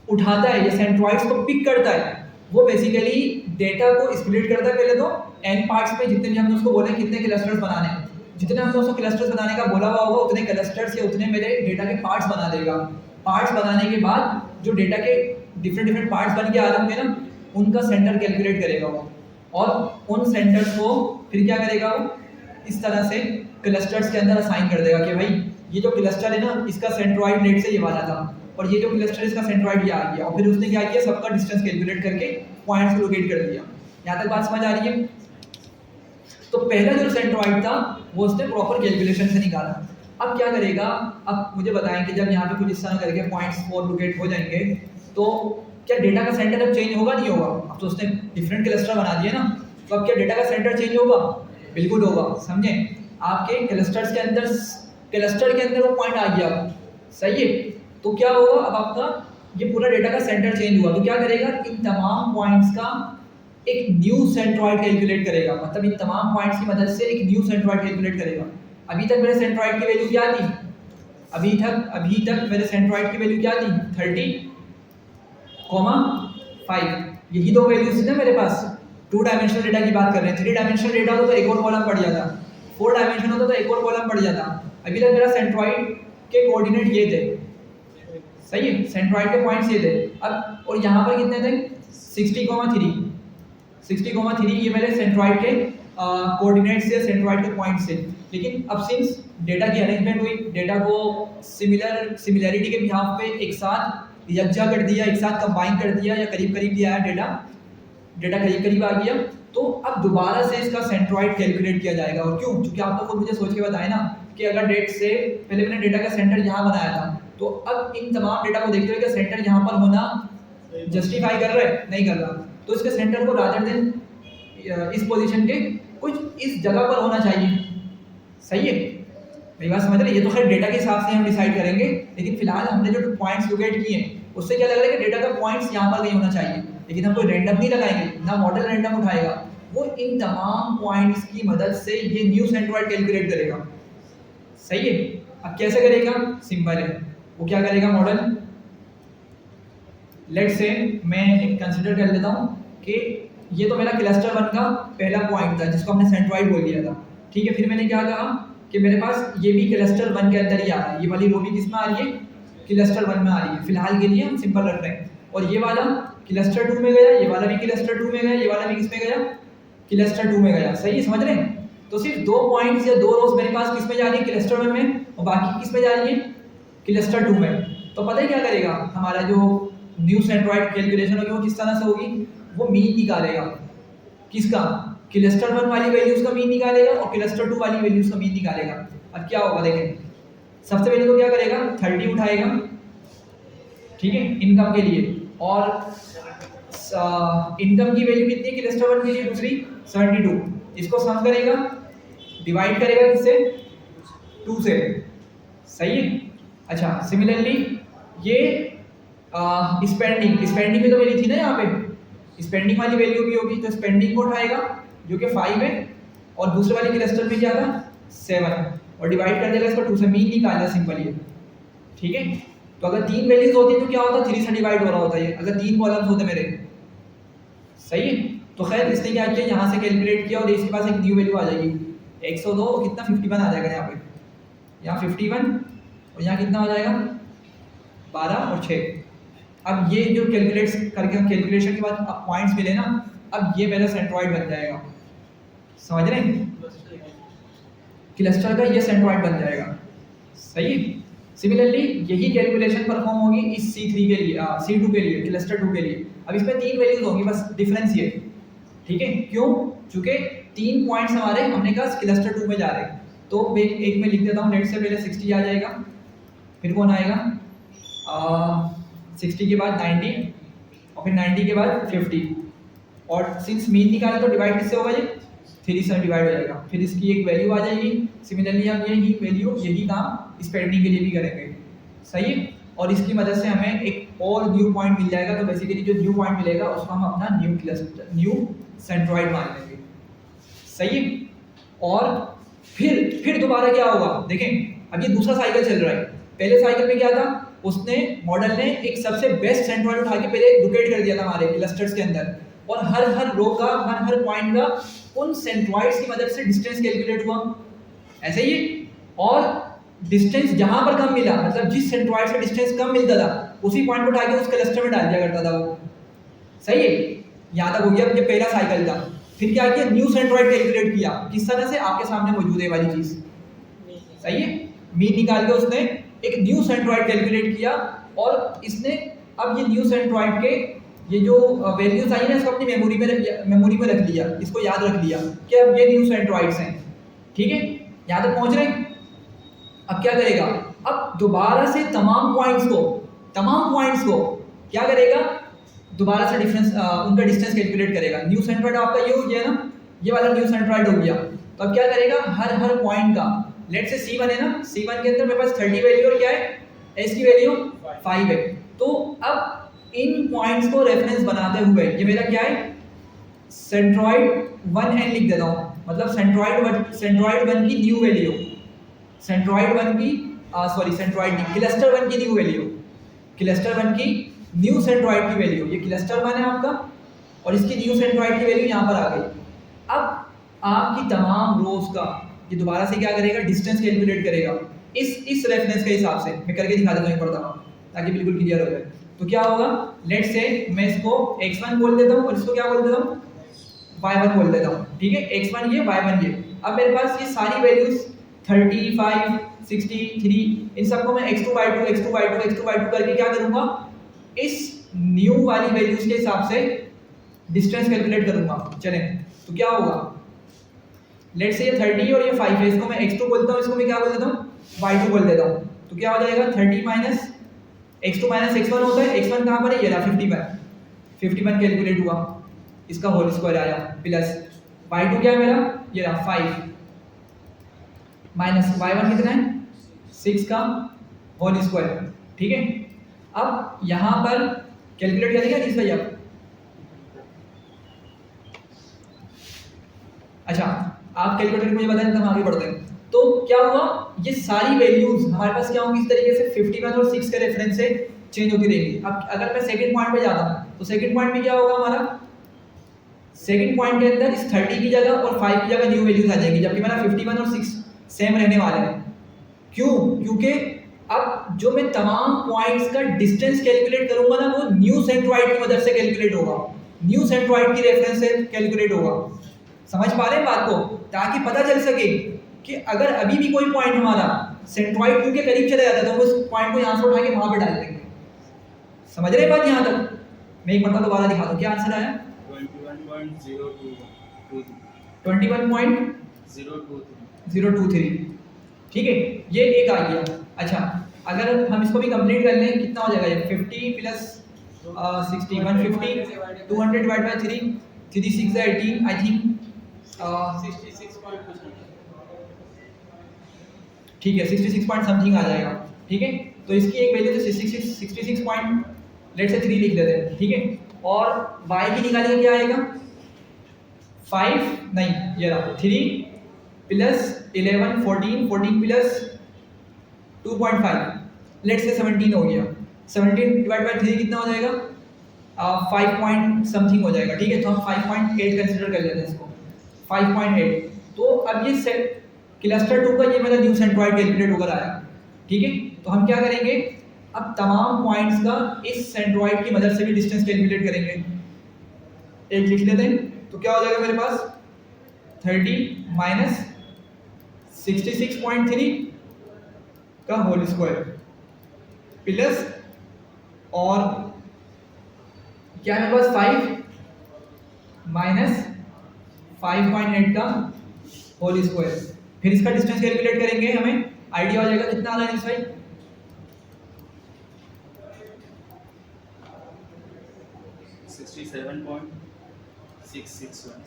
उठाता है या सेंट्रॉइड्स को पिक करता है, वो बेसिकली डेटा को स्प्लिट करता है पहले तो n पार्ट्स में, जितने भी हमने उसको बोले कितने क्लस्टर्स बनाने हैं, जितने हमने उसको क्लस्टर्स बनाने का बोला हुआ होगा उतने क्लस्टर्स या उतने मेरे डेटा के पार्ट्स बना देगा। पार्ट्स बनाने के बाद जो डेटा के डिफरेंट पार्ट्स बन के आ रहे होंगे ना, उनका सेंटर कैलकुलेट करेगा वो, और उन सेंटर्स को फिर क्या करेगा वो, इस तरह से क्लस्टर्स के अंदर असाइन कर देगा कि भाई ये जो क्लस्टर है ना, इसका सेंट्रॉइड लेट से ये वाला था, और ये जो क्लस्टर इसका सेंट्रॉइड ये आ गया, और फिर उसने क्या किया, सबका डिस्टेंस कैलकुलेट करके पॉइंट्स को लोकेट कर दिया। यहाँ तक बात समझ आ रही है? तो पहला जो सेंट्रॉइड था वो उसने प्रॉपर कैलकुलेशन से निकाला। अब क्या करेगा, अब मुझे बताएं कि जब यहाँ पे कुछ इस तरह करके पॉइंट्स 4 लोकेट हो जाएंगे, तो क्या डेटा का सेंटर अब चेंज होगा, नहीं होगा? अब तो उसने डिफरेंट क्लस्टर बना दिए ना, तो अब क्या डेटा का सेंटर चेंज होगा? बिल्कुल होगा। समझें, आपके क्लस्टर के अंदर वो पॉइंट आ गया, सही है। तो क्या होगा, अब आपका ये पूरा डेटा का सेंटर चेंज हुआ, तो क्या करेगा, इन तमाम पॉइंट्स का एक न्यू सेंट्रॉइड कैलकुलेट करेगा, मतलब इन तमाम पॉइंट्स की मदद से एक न्यू सेंट्रॉइड कैलकुलेट करेगा। अभी तक मेरे सेंट्रॉइड की वैल्यू क्या थी, अभी तक मेरे सेंट्रॉइड की वैल्यू क्या थी, 30,5। यही दो वैल्यूज थी ना मेरे पास। 2 डायमेंशनल डेटा की बात कर रहे हैं। 3 डायमेंशनल डेटा होता तो एक और कॉलम बढ़ जाता, 4 डायमेंशन होता तो एक और कॉलम बढ़ जाता। अभी तक मेरा सेंट्रॉइड के कोऑर्डिनेट ये थे, सही है, सेंट्रॉइड के पॉइंट्स ये थे। अब और यहाँ पर कितने थे, 60,3 ये मेरे सेंट्रॉइड के कोऑर्डिनेट्स से, सेंट्रॉइड के पॉइंट्स से। लेकिन अब सिंस डेटा की अरेंजमेंट हुई, डेटा को सिमिलैरिटी के बिहाफ पे एक साथ यकजा कर दिया, एक साथ कंबाइन कर दिया, या करीब करीब दिया है डेटा करीब करीब आ गया, तो अब दोबारा से इसका सेंट्रॉइड कैलकुलेट किया जाएगा। और क्यों? क्योंकि आपको खुद मुझे सोच के बताया ना कि अगर डेट से पहले मैंने डेटा का सेंटर यहाँ बनाया था, तो अब इन तमाम डेटा को देखते हुए कि सेंटर यहाँ पर होना जस्टिफाई कर रहा है, नहीं कर रहा, तो इसके सेंटर को रादर देन इस पोजीशन के कुछ इस जगह पर होना चाहिए। सही है, मेरी बात समझ रहे? ये तो खैर डेटा के हिसाब से हम डिसाइड करेंगे, लेकिन फिलहाल हमने जो पॉइंट्स लोकेट किए हैं उससे क्या लग रहा है कि डेटा का पॉइंट्स यहाँ पर नहीं होना चाहिए। लेकिन हम कोई रैंडम नहीं लगाएंगे, ना मॉडल रैंडम उठाएगा, वो इन तमाम पॉइंट्स की मदद से ये न्यू सेंट्रोइड कैलकुलेट करेगा। सही है। अब कैसे करेगा? सिंपल है। वो क्या करेगा मॉडल, लेट से मैं एक कंसीडर कर लेता हूँ कि ये तो मेरा क्लस्टर 1 का पहला पॉइंट था जिसको हमने सेंट्रोइड बोल दिया था। ठीक है, फिर मैंने क्या कहा कि मेरे पास ये भी क्लस्टर 1 के अंदर ही आ रहा है, ये वाली रो भी किस में आ रही है? क्लस्टर 1 में आ रही है। फिलहाल के लिए हम सिंपल रख रहे हैं। और ये वाला क्लस्टर 2 में गया, ये वाला भी क्लस्टर 2 में गया, ये वाला भी किस में गया? क्लस्टर 2 में गया। सही है, समझ रहे हैं? तो सिर्फ 2 पॉइंट्स या 2 रोज मेरे पास किस में जा रही है? क्लस्टर 1 में, और बाकी किस में जा रही है? क्लस्टर 2 में। तो पता है क्या करेगा? हमारा जो न्यू सेंट्रोइड कैलकुलेशन होगी वो किस तरह से होगी? वो मीन निकालेगा। किसका? क्लस्टर 1 वाली वैल्यूज का मीन निकालेगा और क्लस्टर 2 वाली वैल्यूज का मीन निकालेगा। अब क्या होगा देखें, सबसे पहले तो क्या करेगा? 30 उठाएगा, ठीक है, इनकम के लिए, और इनकम की वैल्यू कितनी है क्लस्टर 1 के लिए? दूसरी 72। इसको सम करेगा, डिवाइड करेगा किससे? 2 से। सही है। अच्छा, सिमिलरली ये स्पेंडिंग भी तो मेरी थी ना यहाँ पे, स्पेंडिंग वाली वैल्यू भी होगी, तो स्पेंडिंग को उठाएगा जो कि 5 है, और दूसरे वाले क्लस्टर में क्या था? 7, और डिवाइड कर देगा इसको 2 से। मीन निकालना सिंपल ये, ठीक है। तो अगर 3 वैल्यूज होती तो क्या होता? 3 से डिवाइड हो रहा होता है अगर 3 कॉलम्स होते मेरे। सही है। तो खैर इसने क्या किया, यहाँ से कैलकुलेट किया और इसके पास एक न्यू वैल्यू आ जाएगी 102, कितना? 51 आ जाएगा यहाँ पे, यहाँ 51, और यहाँ कितना हो जाएगा? 12 और 6। अब ये जो कैलकुलेशन के बाद अब पॉइंट्स मिले ना, अब ये मेरा सेंट्रोइड बन जाएगा। समझ रहे हैं? क्लस्टर का ये सेंट्रोइड बन जाएगा। सही है। सिमिलरली यही कैलकुलेशन परफॉर्म होगी इस C3 के लिए, C2 के लिए, क्लस्टर 2 के लिए। अब इसमें 3 वैल्यूज होंगी, बस डिफरेंस ये, ठीक है। क्यों? चूंकि 3 पॉइंट्स हमारे हमने कहा क्लस्टर 2 में जा रहे हैं, तो एक में लिख देता हूँ, नेट से पहले 60 आ जाएगा, फिर कौन आएगा? 60 के बाद 90, और फिर 90 के बाद 50, और सिंस मीन निकाले तो डिवाइड किससे होगा? ये 3 से डिवाइड हो जाएगा, फिर इसकी एक वैल्यू आ जाएगी। सिमिलरली हम यही काम स्पेंडिंग के लिए भी करेंगे। सही है। और इसकी मदद से हमें एक और न्यू पॉइंट मिल जाएगा। तो बेसिकली जो न्यू पॉइंट मिलेगा उसको हम अपना न्यू सेंट्रोइड मान लेंगे। सही है। और फिर दोबारा क्या होगा देखें, अब ये दूसरा साइकिल चल रहा है। पहले साइकिल में क्या था? उसने मॉडल ने एक सबसे बेस्ट सेंट्रोइड उठा के पहले लोकेट कर दिया था हमारे क्लस्टर्स के अंदर, और हर रो का, हर पॉइंट का उन सेंट्रोइड्स की मदद से डिस्टेंस कैलकुलेट हुआ। ऐसे ही, और डिस्टेंस जहां पर कम मिला, मतलब जिस सेंट्रोइड से डिस्टेंस कम मिलता था उसी पॉइंट को उठा के उस क्लस्टर में डाल दिया करता था वो। सही है। यहाँ तक हो गया। ये पहला साइकिल था। फिर क्या किया? न्यू सेंट्रोइड कैलकुलेट किया। किस तरह से? आपके सामने मौजूद है वाली चीज। सही है। मीन निकाल के उसने एक न्यू सेंट्रोइड कैलकुलेट किया, और इसने अब ये न्यू सेंट्रोइड के ये जो वैल्यूज आई ना, इसको अपनी मेमोरी में रख लिया, इसको याद रख लिया कि अब ये न्यू सेंट्रोइड्स हैं। ठीक है, यहाँ तक पहुंच रहे हैं। अब क्या करेगा? अब दोबारा से तमाम पॉइंट्स को क्या करेगा? दोबारा से उनका डिस्टेंस कैलकुलेट करेगा। न्यू सेंट्रोइड आपका ये हो गया ना, ये वाला न्यू सेंट्रोइड हो गया। तो अब क्या करेगा? हर पॉइंट का, लेट से C1 है ना, C1 के अंदर मेरे पास 30 वैल्यू और क्या है? S की वैल्यू 5 है। तो अब इन पॉइंट्स को रेफरेंस बनाते हुए ये मेरा क्या है? सेंट्रोइड 1N लिख देता हूँ, मतलब सेंट्रोइड 1 की न्यू वैल्यू, सेंट्रोइड 1 की सेंट्रोइड नहीं, क्लस्टर 1 की न्यू वैल्यू, क्लस्टर 1 की न्यू सेंट्रोइड की वैल्यू, ये क्लस्टर 1 है आपका, और इसकी न्यू सेंट्रोइड की वैल्यू यहाँ पर आ गई। अब आपकी तमाम रोज का ये दोबारा से क्या करेगा? डिस्टेंस कैलकुलेट करेगा इस रेफरेंस के हिसाब से। मैं करके दिखा देता हूँ एक बार ताकि बिल्कुल क्लियर हो जाए। तो क्या होगा? लेट से मैं इसको x1 बोल देता हूँ और इसको क्या बोल देता हूँ? y1 बोल देता हूँ। ठीक है, x1 ये, y1 ये। अब मेरे पास ये सारी वैल्यूज 35, 63, इन सबको मैं x2/2 करके क्या करूँगा? इस न्यू वाली वैल्यूज के हिसाब से डिस्टेंस कैलकुलेट करूँगा। चलें, तो क्या होगा? लेट से ये 30 और ये 5 है, इसको मैं x2 बोलता हूँ, इसको मैं क्या बोल देता हूँ? y2 बोल देता हूँ। तो क्या हो जाएगा? 30 माइनस x2 माइनस x1 होता है। x1 कहाँ पर है? ये रहा 51 कैलकुलेट हुआ, इसका होल स्क्वायर आया, प्लस y2 क्या है मेरा? ये रहा 5 माइनस y1 कितना है? 6 का होल स्क्वायर। ठीक है, अब यहाँ पर कैलकुलेट करेंगे किस भाई? अब अच्छा, आप कैलकुलेटर मुझे बताएं तो हम आगे बढ़ते हैं। तो क्या हुआ, ये सारी वैल्यूज हमारे पास क्या होंगी, इस तरीके से 51 और 6 के रेफरेंस से चेंज होती रहेगी। अब अगर मैं सेकंड पॉइंट पे जाता हूं तो सेकंड पॉइंट में क्या होगा, हमारा सेकंड पॉइंट के अंदर इस 30 की जगह और 5 की जगह न्यू वैल्यूज आ जाएगी, जबकि मेरा 51 और 6 सेम रहने वाले हैं। क्यों? क्योंकि अब जो मैं तमाम पॉइंट्स का डिस्टेंस कैलकुलेट करूंगा ना, वो न्यू सेंट्रोइड की मदद से कैलकुलेट होगा, न्यू सेंट्रोइड की रेफरेंस से कैलकुलेट होगा। समझ पा रहे हैं बात को? ताकि पता चल सके कि अगर अभी भी कोई पॉइंट हमारा सेंट्रोइड क्यू के करीब चला जाता है तो हम उस पॉइंट को यहाँ से उठा के वहां पे डाल देंगे। समझ रहे हैं बात यहाँ तक? मैं एक मतलब दोबारा दिखा दूं, क्या आंसर आया? 21.023। ठीक है, ये एक आ गया। अच्छा, अगर हम इसको भी कंप्लीट कर लें, कितना हो जाएगा ये? 50 plus 60 150, 200 divide by 3, 3 6 18, I think 66 point कुछ नहीं। ठीक है, 66 पॉइंट समथिंग आ जाएगा। ठीक है, तो इसकी एक वैल्यू तो 66 पॉइंट लेट से 3 लिख लेते हैं। ठीक है, और y की निकालेंगे, क्या आएगा? 5 नहीं, ये रहा 3 प्लस 11 14 प्लस 2.5 लेट से 17 हो गया। 17 डिवाइड बाय 3 कितना हो जाएगा? 5 पॉइंट समथिंग हो जाएगा। ठीक है, तो हम 5.8 कंसिडर कर लेते हैं इसको, 5.8। तो अब ये सेट क्लस्टर 2 का ये मेरा न्यू सेंट्रोइड कैलकुलेट होकर आया। ठीक है, तो हम क्या करेंगे, अब तमाम पॉइंट्स का इस सेंट्रोइड की मदद से भी डिस्टेंस कैलकुलेट करेंगे। एक लिख लेते हैं, तो क्या हो जाएगा मेरे पास? 30 माइनस 66.3 का होल स्क्वायर प्लस, और क्या है मेरे पास? 5 माइनस 5.8 का होल स्क्वायर। फिर इसका डिस्टेंस कैलकुलेट करेंगे, हमें आइडिया हो जाएगा कितना आ रहा है इस भाई?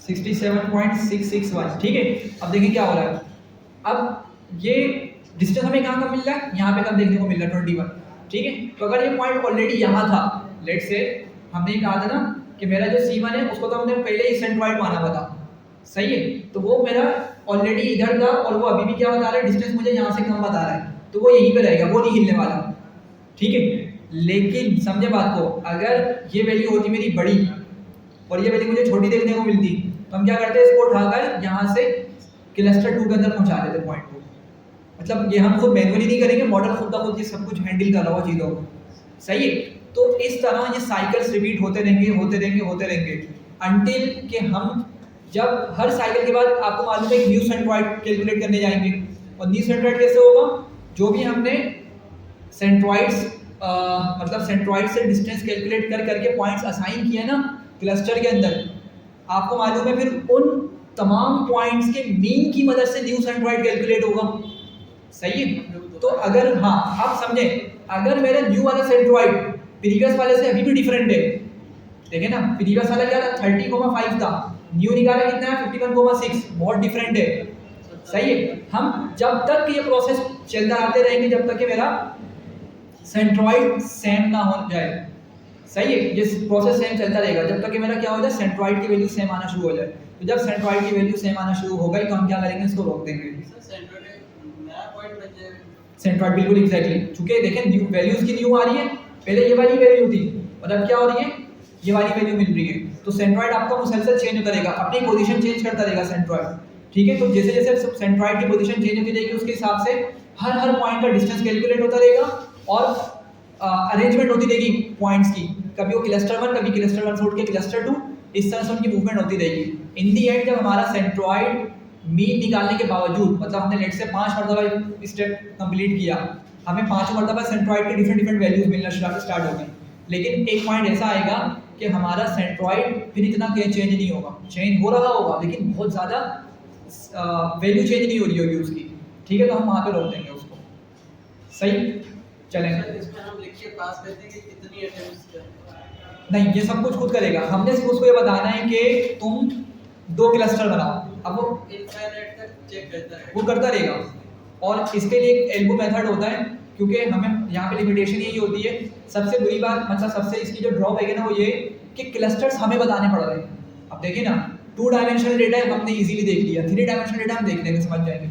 67.661। ठीक है, अब देखिए क्या हो रहा है। अब ये डिस्टेंस हमें कहाँ का मिल रहा है? यहाँ पे कब देखने को मिल रहा है? 21। ठीक है, तो अगर ये पॉइंट ऑलरेडी यहाँ था, लेट से हमने कहा था ना कि मेरा जो C1 है उसको तो हमने पहले ही सेंट्रोइड माना हुआ था, सही है, तो वो मेरा ऑलरेडी इधर था और वो अभी भी क्या बता रहा है? डिस्टेंस मुझे यहाँ से कम बता रहा है, तो वो यहीं पे रहेगा, वो नहीं हिलने वाला। ठीक है, लेकिन समझे बात को, अगर ये वैल्यू होती मेरी बड़ी और ये वैल्यू मुझे छोटी देखने को मिलती, तो हम क्या करते हैं? इसको उठाकर यहाँ से क्लस्टर 2 के अंदर पहुँचा देते पॉइंट को। मतलब ये हम खुद मैन्युअली नहीं करेंगे, मॉडल खुद का खुद ये सब कुछ हैंडल कर रहा हो चीज़ों को, सही है। तो इस तरह ये साइकिल्स रिपीट होते रहेंगे अंटिल कि हम जब हर साइकिल के बाद आपको मालूम है कि न्यू सेंट्रोइड कैलकुलेट करने जाएंगे। और न्यू सेंट्रोइड कैसे होगा? जो भी हमने सेंट्रोइड्स मतलब सेंट्रोइड से डिस्टेंस कैलकुलेट करके पॉइंट्स असाइन किए ना क्लस्टर के अंदर, आपको मालूम है फिर उन तमाम पॉइंट्स के मीन की मदद से न्यू सेंट्रोइड कैलकुलेट होगा, सही है। तो अगर हाँ आप समझे, अगर मेरा न्यू वाला सेंट्रोइड प्रीवियस वाले से अभी भी डिफरेंट है, देखे ना, प्रीवियस वाला क्या था? 30,5 था, न्यू निकाला कितना है? 51,6, बहुत डिफरेंट है, सही है। हम जब तक ये प्रोसेस चलता आते रहेंगे, जब तक कि मेरा सेंट्रोइड सेम ना हो जाए, सही है, ये प्रोसेस सेम चलता रहेगा जब तक कि मेरा क्या हो जाए? सेंट्रोइड की वैल्यू सेम आना शुरू हो जाए। तो जब सेंट्रोइड की वैल्यू सेम आना शुरू हो गई तो हम क्या करेंगे? इसको रोक देंगे। सेंट्रोइड बिल्कुल एग्जैक्टली, चूंकि देखें न्यू वैल्यूज की न्यू आ रही है, पहले ये वाली वैल्यू थी और अब क्या हो रही है? ये वाली वैल्यू मिल रही है। तो सेंट्रोइड आपका मुसलसल चेंज होता रहेगा, अपनी पोजीशन चेंज करता रहेगा सेंट्रोइड। ठीक है, तो जैसे जैसे सेंट्रोइड की पोजीशन चेंज होती रहेगी उसके हिसाब से हर पॉइंट का डिस्टेंस कैलकुलेट होता रहेगा और अरेंजमेंट होती रहेगी पॉइंट्स की, कभी वो क्लस्टर 1 कभी क्लस्टर 1 से उठ के क्लस्टर 2, इस तरह से उनकी मूवमेंट होती रहेगी। इन दी एंड जब हमारा सेंट्रोइड मीन निकालने के बावजूद, मतलब हमने लेट से 5 मरतबा स्टेप कंप्लीट किया, हमें 5 मरतबा सेंट्रोइड के डिफरेंट वैल्यूज मिलना स्टार्ट हो गई, लेकिन एक पॉइंट ऐसा आएगा कि हमारा सेंट्रोइड फिर इतना चेंज नहीं होगा, चेंज हो रहा होगा लेकिन बहुत ज़्यादा वैल्यू चेंज नहीं हो रही होगी उसकी। ठीक है, तो हम वहाँ पे रोक देंगे उसको, सही चलेंगे। इसमें हम लिख के पास कर देंगे कितनी अटेम्प्ट्स कर, नहीं, ये सब कुछ खुद करेगा, हमने सिर्फ उसको ये बताना है कि तुम 2 क्लस्टर बनाओ, अब वो इनफाइनाइट तक चेक करता है, वो करता रहेगा। और इसके लिए एक एल्बो मेथड होता है, क्योंकि हमें यहाँ पे लिमिटेशन यही होती है। सबसे बुरी बात, मतलब सबसे इसकी जो ड्रॉबैक है ना, वो ये कि क्लस्टर्स हमें बताने पड़ रहे हैं। अब देखिए ना, 2 डायमेंशनल डेटा हमने इजीली देख लिया, 3 डायमेंशनल डेटा हम देख लेंगे, समझ जाएंगे।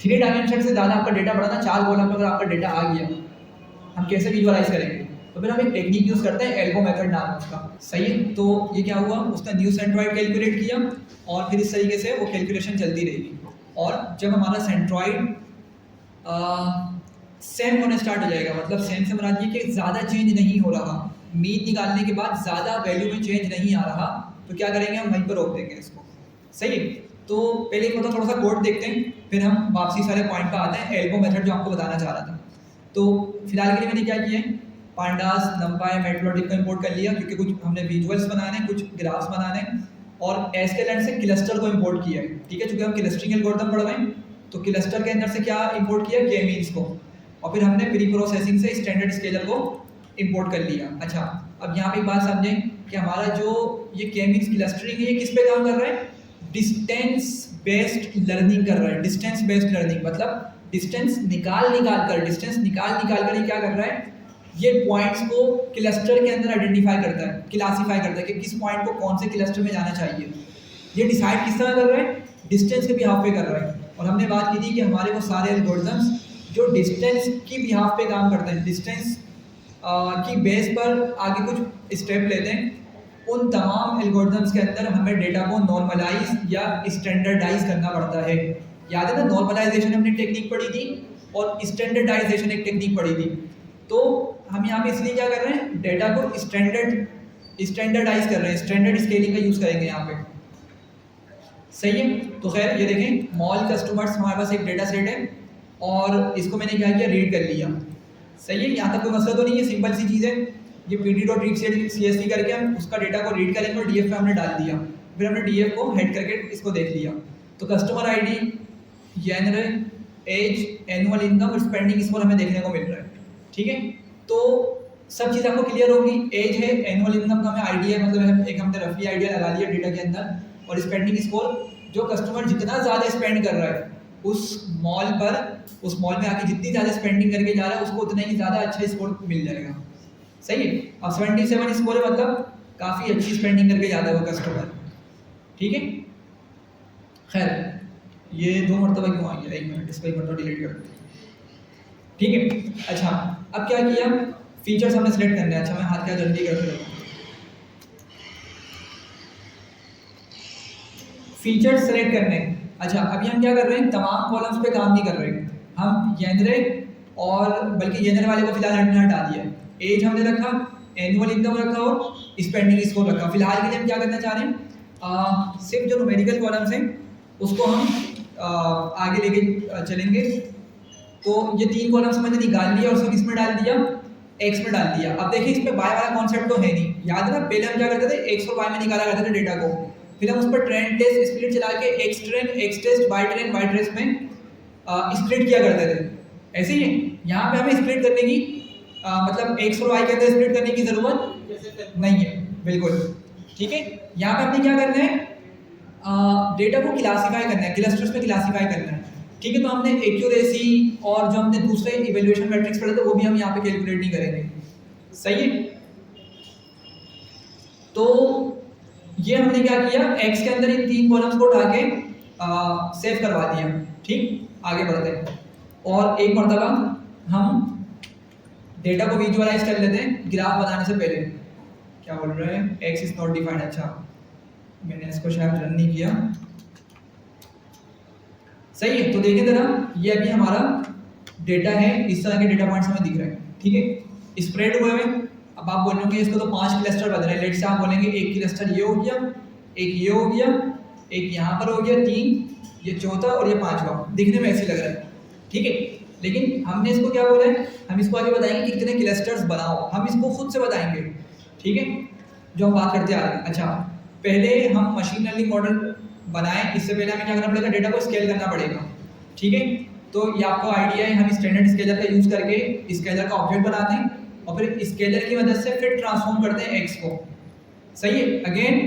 3 डायमेंशन से ज़्यादा आपका डेटा बढ़ाना, 4 कॉलम पर अगर आपका डेटा आ गया, हम कैसे विजुअलाइज करेंगे? तो फिर हम एक टेक्निक यूज़ करते हैं, एल्गो मेथड नाम है उसका, सही है। तो ये क्या हुआ, उसने न्यू सेंट्रॉइड कैलकुलेट किया और फिर इस तरीके से वो कैलकुलेशन चलती रहेगी, और जब हमारा सेंट्रॉइड सेम होने स्टार्ट हो जाएगा, मतलब सेम से मुराद ये कि ज़्यादा चेंज नहीं हो रहा, मीन निकालने के बाद ज़्यादा वैल्यू में चेंज नहीं आ रहा, तो क्या करेंगे, हम वहीं पर रोक देंगे इसको, सही है। तो पहले एक मतलब थोड़ा सा कोड देखते हैं, फिर हम वापसी सारे पॉइंट पर आते हैं, एल्गो मेथड जो आपको बताना चाह रहा था। तो फिलहाल के लिए मैंने क्या किया है, पांडास, नंपाई, मैटप्लॉटलिब को इंपोर्ट कर लिया, क्योंकि कुछ हमने विजुअल्स बनाने हैं, कुछ ग्राफ्स बनाने हैं, और एसकेलैंड से क्लस्टर को इंपोर्ट किया है, ठीक है, चूँकि हम क्लस्टरिंग एल्गोरिथम पढ़ रहे हैं, तो क्लस्टर के अंदर से क्या इंपोर्ट किया, के मीन्स को, और फिर हमने प्री प्रोसेसिंग से स्टैंडर्ड स्केलर को इंपोर्ट कर लिया। अच्छा, अब यहाँ पे एक बात समझें कि हमारा जो ये के मीन्स क्लस्टरिंग है, ये किस पे काम कर रहा है, डिस्टेंस बेस्ड लर्निंग कर रहा है। डिस्टेंस बेस्ड लर्निंग मतलब डिस्टेंस निकाल कर ये क्या कर रहा है, ये पॉइंट्स को क्लस्टर के अंदर आइडेंटिफाई करता है, क्लासीफाई करता है कि किस पॉइंट को कौन से क्लस्टर में जाना चाहिए। ये डिसाइड किस तरह कर रहा है, डिस्टेंस के बिहाफ पे कर रहा है। और हमने बात की थी कि हमारे वो सारे एल्गोरिथम्स जो डिस्टेंस की बिहाफ पे काम करते हैं, डिस्टेंस की बेस पर आगे कुछ स्टेप लेते हैं, उन तमाम एल्गोरिथम्स के अंदर हमें डेटा को नॉर्मलाइज या स्टैंडर्डाइज करना पड़ता है। याद है ना, नॉर्मलाइजेशन हमने टेक्निक पढ़ी थी और स्टैंडर्डाइजेशन एक टेक्निक पढ़ी थी। तो हम यहाँ पे इसलिए क्या कर रहे हैं, डेटा को स्टैंडर्डाइज कर रहे हैं, स्टैंडर्ड स्केलिंग का यूज़ करेंगे यहाँ पे, सही है। तो खैर ये देखें, मॉल कस्टमर्स हमारे पास एक डेटा सेट है और इसको मैंने क्या किया, रीड कर लिया, सही है। यहाँ तक कोई मसला तो नहीं है, सिंपल सी चीज़ है। ये pd.readcsv करके हम उसका डेटा को रीड करेंगे और डीएफ में हमने डाल दिया, फिर हमने डीएफ को हेड करके इसको देख लिया। तो customer ID, general, age, annual income और स्पेंडिंग स्कोर हमें देखने को मिल रहा है, ठीक है। तो सब चीज़ आपको क्लियर होगी, एज है, एनुअल इनकम का हमें आइडिया है, मतलब एक हमने रफली आइडिया लगा लिया डेटा के अंदर, और स्पेंडिंग स्कोर, जो कस्टमर जितना ज़्यादा स्पेंड कर रहा है उस मॉल में आके जितनी ज़्यादा स्पेंडिंग करके जा रहा है उसको उतना ही ज़्यादा अच्छा स्कोर मिल जाएगा, सही है। अब 77 स्कोर है, मतलब काफ़ी अच्छी स्पेंडिंग करके जाता है वो कस्टमर, ठीक है। खैर ये 2 मरतबा क्यों आ गया, 1 मिनट, इसको 1 मरतबा डिलीट कर देते, ठीक है। अच्छा, अब क्या किया, फीचर्स हमने सेलेक्ट करने हैं। अच्छा, मैं हाथ क्या जल्दी करते रहूँ, फीचर्स सेलेक्ट करने हैं। अच्छा, अभी हम क्या कर रहे हैं, तमाम कॉलम्स पे काम नहीं कर रहे हैं, हम जेनरिक और बल्कि जेनर वाले को फिलहाल हमने हटा दिया, एज हमने रखा, एनुअल इनकम रखा और स्पेंडिंग स्कोर रखा। फिलहाल के लिए हम क्या करना चाह रहे हैं, सिर्फ जो न्यूमेरिकल कॉलम्स हैं उसको हम आगे लेके चलेंगे। तो ये 3 कॉलम्स मैंने निकाल लिया और उसको किस में डाल दिया, एक्स में डाल दिया। अब देखिए इसमें वाई वाला कॉन्सेप्ट तो है नहीं, याद है ना, पहले हम क्या करते थे, एक्स और वाई में निकाला करते थे डेटा को, फिर हम उस पर ट्रेंड टेस्ट स्प्लिट चला के X train, X test, Y train, Y test में स्प्लिट किया करते थे। ऐसे ही यहाँ पे हमें स्प्लिट करने की मतलब एक्स और वाई के अंदर स्प्लिट करने की ज़रूरत नहीं है, बिल्कुल, ठीक है। यहाँ पे हमने क्या करना है, डेटा को क्लासीफाई करना है, क्लस्टर्स में क्लासीफाई करना है, ठीक है। तो हमने एक्यूरेसी और जो हमने दूसरे इवेल्युएशन मैट्रिक्स पढ़े थे वो भी हम यहाँ पे कैलकुलेट नहीं करेंगे, सही है। तो ये हमने क्या किया, एक्स के अंदर इन 3 कॉलम्स को उठा के सेव करवा दिया, ठीक। आगे बढ़ते हैं और एक मरतबा हम डेटा को विजुअलाइज कर लेते हैं ग्राफ बनाने से पहले। क्या बोल रहे हैं, एक्स इज नॉट डिफाइंड, अच्छा मैंने इसको शायद रन नहीं किया, सही है। तो देखिए जरा, ये अभी हमारा डेटा है, इस तरह के डेटा पॉइंट्स हमें दिख रहे हैं, ठीक है, स्प्रेड हुए हुए। अब आप बोलेंगे इसको तो 5 क्लस्टर बन रहे हैं, लेट से आप बोलेंगे एक क्लस्टर ये हो गया, एक ये हो गया, एक यहाँ पर हो गया, 3 ये चौथा और ये 5वां, दिखने में ऐसे लग रहा है, ठीक है। लेकिन हमने इसको क्या बोला है, हम इसको आगे बताएंगे कि कितने क्लस्टर्स बनाओ, हम इसको खुद से बताएंगे, ठीक है, जो हम बात करते आ रहे हैं। अच्छा, पहले हम मशीन लर्निंग मॉडल बनाएं, इससे पहले हमें क्या करना पड़ेगा, डेटा को स्केल करना पड़ेगा, ठीक है। तो ये आपको आइडिया है, हम स्टैंडर्ड स्केलर का यूज़ करके स्केलर का ऑब्जेक्ट बनाते हैं और फिर स्केलर की मदद से फिर ट्रांसफॉर्म करते हैं एक्स को, सही है। अगेन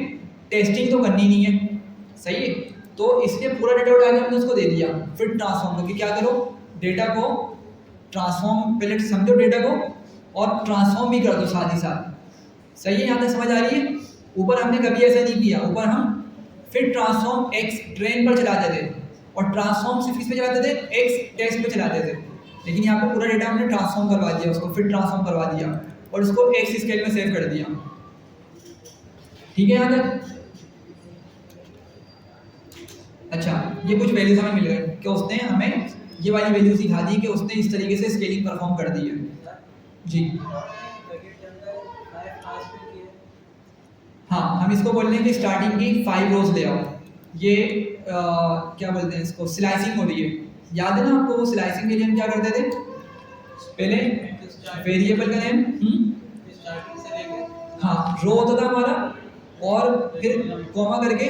टेस्टिंग तो करनी नहीं है, सही है। तो इसलिए पूरा डेटा उठा के हमने उसको दे दिया, फिर ट्रांसफॉर्म करके क्या करो, डेटा को ट्रांसफॉर्म, पहले समझो डेटा को और ट्रांसफॉर्म भी कर दो साथ ही साथ, सही है। यहाँ तक समझ आ रही है। ऊपर हमने कभी ऐसा नहीं किया, ऊपर हम फिर ट्रांसफॉर्म एक्स ट्रेन पर चलाते थे और ट्रांसफॉर्म सिर्फ किस पे चलाते थे, एक्स टेस्ट पे चलाते थे। लेकिन यहाँ पे पूरा डेटा हमने ट्रांसफॉर्म करवा दिया उसको, फिर ट्रांसफॉर्म करवा दिया और इसको एक्स स्केल में सेव कर दिया। ठीक है यहाँ तक? अच्छा, ये कुछ वैल्यूज हमें मिल गए कि उसने हमें ये वाली वैल्यूज दिखा दी कि उसने इस तरीके से स्केलिंग परफॉर्म कर दी है जी। हाँ, हम इसको बोल रहे हैं कि स्टार्टिंग की 5 रोज ले आओ। ये क्या बोलते हैं इसको, स्लाइसिंग हो रही है। याद है ना आपको वो स्लाइसिंग के लिए हम क्या करते थे, पहले वेरिएबल का नेम हाँ रो होता था हमारा और फिर कॉमा करके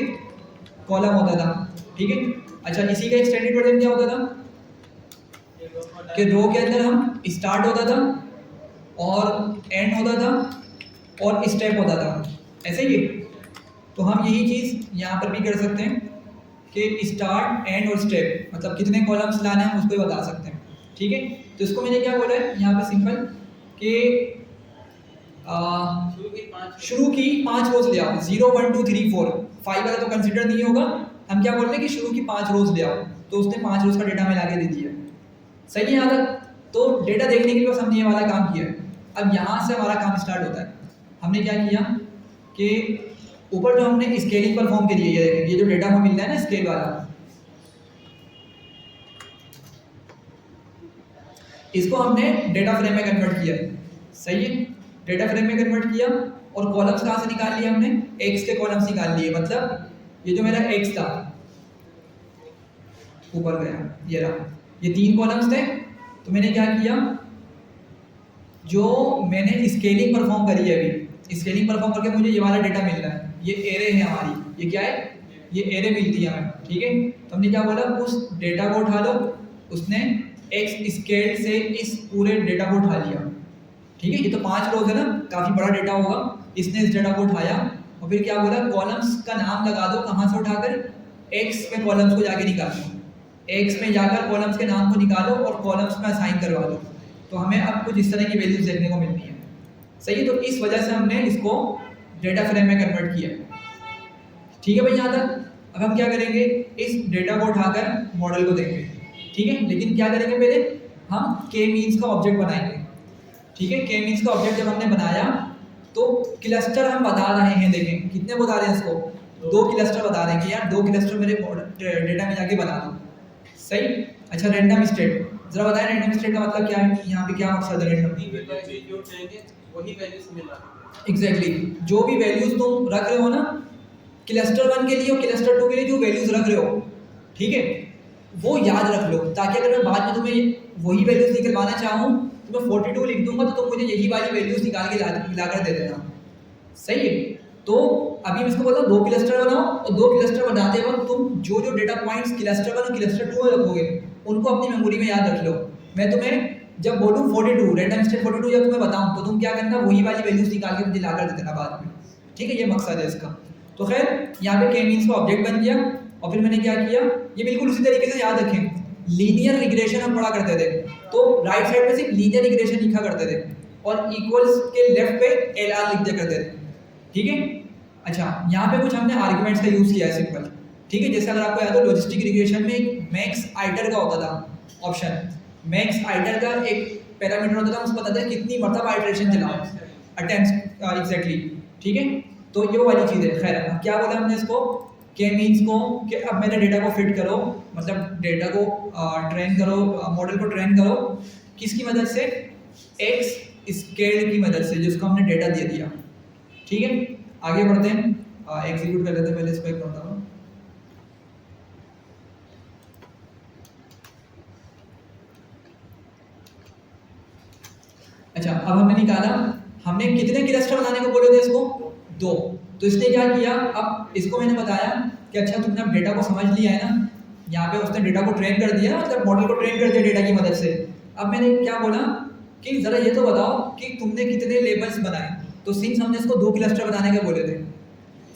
कॉलम होता था। ठीक है, अच्छा इसी का एक्सटेंडेड वर्जन क्या होता था कि रो के अंदर हम स्टार्ट होता था और एंड होता था और स्टेप होता था, ऐसे ही। तो हम यही चीज़ यहाँ पर भी कर सकते हैं कि स्टार्ट एंड और स्टेप, मतलब कितने कॉलम्स लाने हैं हम उसको बता सकते हैं। ठीक है, तो इसको मैंने क्या बोला है यहाँ पे सिंपल कि शुरू की 5 रोज ले आओ, 0 1 2 3 4 5 वाला तो कंसिडर नहीं होगा। हम क्या बोल रहे हैं कि शुरू की 5 रोज ले आओ, तो उसने 5 रोज का डेटा मिला के दे दिया। सही है यहाँ तक? तो डेटा देखने के लिए बस हमने ये वाला काम किया है। अब यहाँ से हमारा काम स्टार्ट होता है। हमने क्या किया कि ऊपर जो हमने स्केलिंग परफॉर्म करी है, ये जो डेटा हमें मिल रहा है ना स्केल वाला, इसको हमने डेटा फ्रेम में कन्वर्ट किया है। सही है, डेटा फ्रेम में कन्वर्ट किया और कॉलम्स कहाँ से निकाल लिए हमने, एक्स के कॉलम्स निकाल लिए। मतलब ये जो मेरा एक्स था ऊपर गया, ये रहा, ये 3 कॉलम्स थे। तो मैंने क्या किया, जो मैंने स्केलिंग परफॉर्म करी है अभी, स्केलिंग परफॉर्म करके मुझे ये वाला डेटा मिल रहा है, ये एरे है हमारी, ये क्या है, ये एरे मिलती है हमें। ठीक है, तो हमने क्या बोला, उस डेटा को उठा लो। उसने एक्स स्केल से इस पूरे डेटा को उठा लिया। ठीक है, ये तो 5 रोज है ना, काफ़ी बड़ा डेटा होगा। इसने इस डेटा को उठाया और फिर क्या बोला, कॉलम्स का नाम लगा दो, कहाँ से उठाकर, एक्स के कॉलम्स को जाके निकालो। एक्स में जाकर कॉलम्स के नाम को निकालो और कॉलम्स में असाइन करवा दो। तो हमें अब कुछ इस तरह की वैल्यूज देखने को मिलती है। सही है, तो इस वजह से हमने इसको डेटा फ्रेम में कन्वर्ट किया। ठीक है भाई यहाँ तक? अब हम क्या करेंगे, इस डेटा को उठाकर मॉडल को देंगे। ठीक है, लेकिन क्या करेंगे, पहले हम के मीन्स का ऑब्जेक्ट बनाएंगे। ठीक है, के मीन्स का ऑब्जेक्ट जब हमने बनाया तो क्लस्टर हम बता रहे हैं, देखें कितने बता रहे हैं इसको, 2 क्लस्टर बता रहे हैं कि यार 2 क्लस्टर मेरे डेटा में जाके बना दो। सही। अच्छा, रैंडम स्टेट जरा बताएं, रैंडम स्टेट का मतलब क्या है, यहाँ पे क्या मकसद है रैंडम? एग्जैक्टली, जो भी वैल्यूज तुम रख रहे हो ना क्लस्टर 1 के लिए और क्लस्टर 2 के लिए, जो वैल्यूज रख रहे हो, ठीक है, वो याद रख लो, ताकि अगर मैं बाद में तुम्हें वही वैल्यूज निकलवाना चाहूँ तो मैं 42 लिख दूंगा, तो तुम मुझे यही वाली वैल्यूज निकाल के मिलाकर दे देना। सही है, तो अभी मैं इसको बोलता हूँ 2 क्लस्टर बनाओ, और 2 क्लस्टर बनाते वक्त तुम जो जो डेटा पॉइंट्स क्लस्टर 1 और क्लस्टर 2 में रखोगे उनको अपनी मेमोरी में याद रख लो। मैं तुम्हें जब बोलूँ 42 रैंडम स्टेट 42 जब तुम्हें बताऊँ, तो तुम क्या करना, वही वाली वैल्यूज निकाल के मुझे ला कर दे देना बाद में। ठीक है, ये मकसद है इसका। तो खैर यहाँ पे के मीन्स का ऑब्जेक्ट बन गया, और फिर मैंने क्या किया, ये बिल्कुल उसी तरीके से याद रखें, लीनियर रिग्रेशन हम पढ़ा करते थे, तो राइट साइड पे सिर्फ लीनियर रिग्रेशन लिखा करते थे और इक्वल्स के लेफ्ट पे LR लिख दिया करते थे। ठीक है, अच्छा यहाँ पे कुछ हमने आर्ग्यूमेंट्स का यूज़ किया है सिंपल। ठीक है, जैसे अगर आपको याद हो लॉजिस्टिक रिग्रेशन में एक मैक्स आइटर का होता था ऑप्शन, मैक्स आइटर का एक पैरामीटर होता था, उसको बताता है कितनी मरतबा आइटरेशन चलाओ, अटेम्प्ट्स एग्जैक्टली। ठीक है, तो ये वाली चीज़ है। खैर क्या बोला हमने इसको, के मीन्स को, कि अब मेरे डेटा को फिट करो, मतलब डेटा को ट्रेन करो, मॉडल को ट्रेन करो, किसकी मदद से, एक्स स्केल की मदद से, जिसको हमने डेटा दे दिया। ठीक है, आगे बढ़ते हैं, एग्जीक्यूट कर लेते हैं, पहले इसको एक करता हूँ। अच्छा, अब हमने निकाला, हमने कितने क्लस्टर बनाने को बोले थे इसको, 2। तो इसने क्या किया, अब इसको मैंने बताया कि अच्छा तुमने अब डेटा को समझ लिया है ना, यहाँ पे उसने डेटा को ट्रेन कर दिया, मतलब मॉडल को ट्रेन कर दिया डेटा की मदद से। अब मैंने क्या बोला कि ज़रा ये तो बताओ कि तुमने कितने लेबल्स बनाए, तो सिंस हमने इसको 2 क्लस्टर बनाने के बोले थे,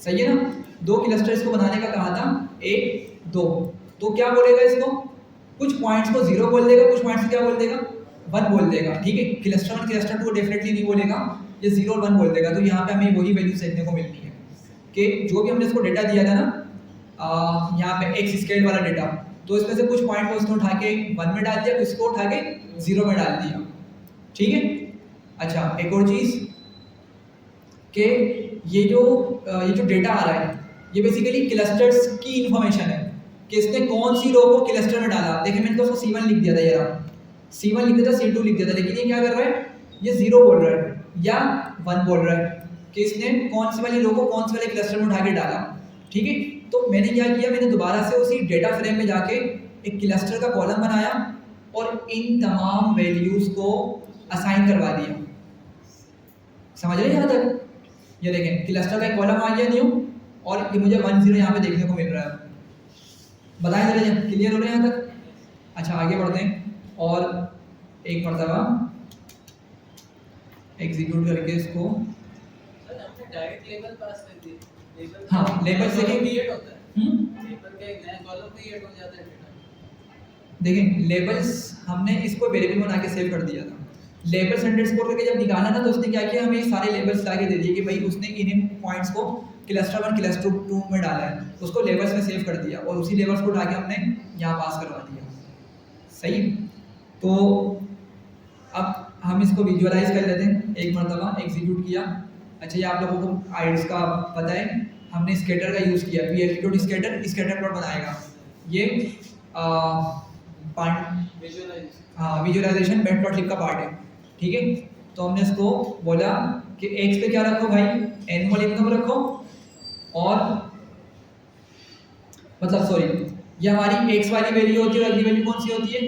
सही है ना, 2 क्लस्टर इसको बनाने का कहा था, 1 2, तो क्या बोलेगा इसको, कुछ पॉइंट्स को 0 बोल देगा, कुछ पॉइंट्स को क्या बोल देगा, 1 बोल देगा। ठीक है, क्लस्टर 1 क्लस्टर 2 डेफिनेटली नहीं बोलेगा, ये 0 और 1 बोल देगा। तो यहाँ पे हमें वही वैल्यू देखने को मिलती है कि जो भी हमने इसको डेटा दिया था ना, यहाँ पे एक्स स्केल वाला डेटा, तो इसमें से कुछ पॉइंट को उसने उठा के 1 में डाल दिया, कुछ को उठा के 0 में डाल दिया, ठीक है। अच्छा, एक और चीज़ कि ये जो डेटा आ रहा है ये बेसिकली क्लस्टर्स की इंफॉर्मेशन है कि इसने कौन सी रो को क्लस्टर में डाला। देखिए मैंने तो उसको C1 लिख दिया था, ये रहा C1 लिख दिया था, C2 लिख दिया था, लेकिन ये क्या कर रहा है, ये 0 बोल रहा है या 1 बोल रहा है कि इसने कौन सी वाली रो को कौन से वाले क्लस्टर में उठा के डाला, ठीक है। तो मैंने क्या किया, मैंने दोबारा से उसी डेटा फ्रेम में जाके एक क्लस्टर का कॉलम बनाया और इन तमाम वैल्यूज़ को असाइन करवा दिया। समझ रहे हैं यहाँ तक? ये देखें क्लस्टर का एक कॉलम आ गया न्यू, और ये मुझे 1 0 यहाँ पे देखने को मिल रहा है। बताएं जरा, क्लियर हो रहे हैं यहाँ तक? अच्छा आगे बढ़ते हैं और एक मरतबा एग्जीक्यूट करके इसको, सर हमने डायरेक्ट लेबल पास कर दिए, लेबल हाँ लेबल से क्रिएट होता है, लेबल का एक नया कॉलम क्रिएट हो जाता है डेटा। देखें लेबल्स हमने इसको वेरिएबल बना के सेव कर दिया था। लेबल्स अंडरस्कोर करके जब निकाला ना तो उसने क्या किया, हमें सारे लेबल्स ला के दे दिए कि भाई उसने इन पॉइंट्स को क्लस्टर 1 क्लस्टर 2 में डाला है, उसको लेबल्स में सेव कर दिया और उसी लेबल्स को उठा के हमने यहाँ पास करवा दिया। सही, तो अब हम इसको विजुअलाइज कर लेते हैं, एक मरतबा एग्जीक्यूट किया। अच्छा ये आप लोगों को आइड्स का पता है, हमने स्केटर का यूज़ किया, PLT स्केटर प्लॉट बनाएगा, ये विजुअलाइजेशन मैटप्लॉटलिब का पार्ट है, ठीक है। तो हमने इसको बोला कि एक्स पे क्या रखो भाई, एनुअल इनकम रखो, और मतलब सॉरी ये हमारी एक्स वाली वैल्यू होती है और अगली वैल्यू कौन सी होती है,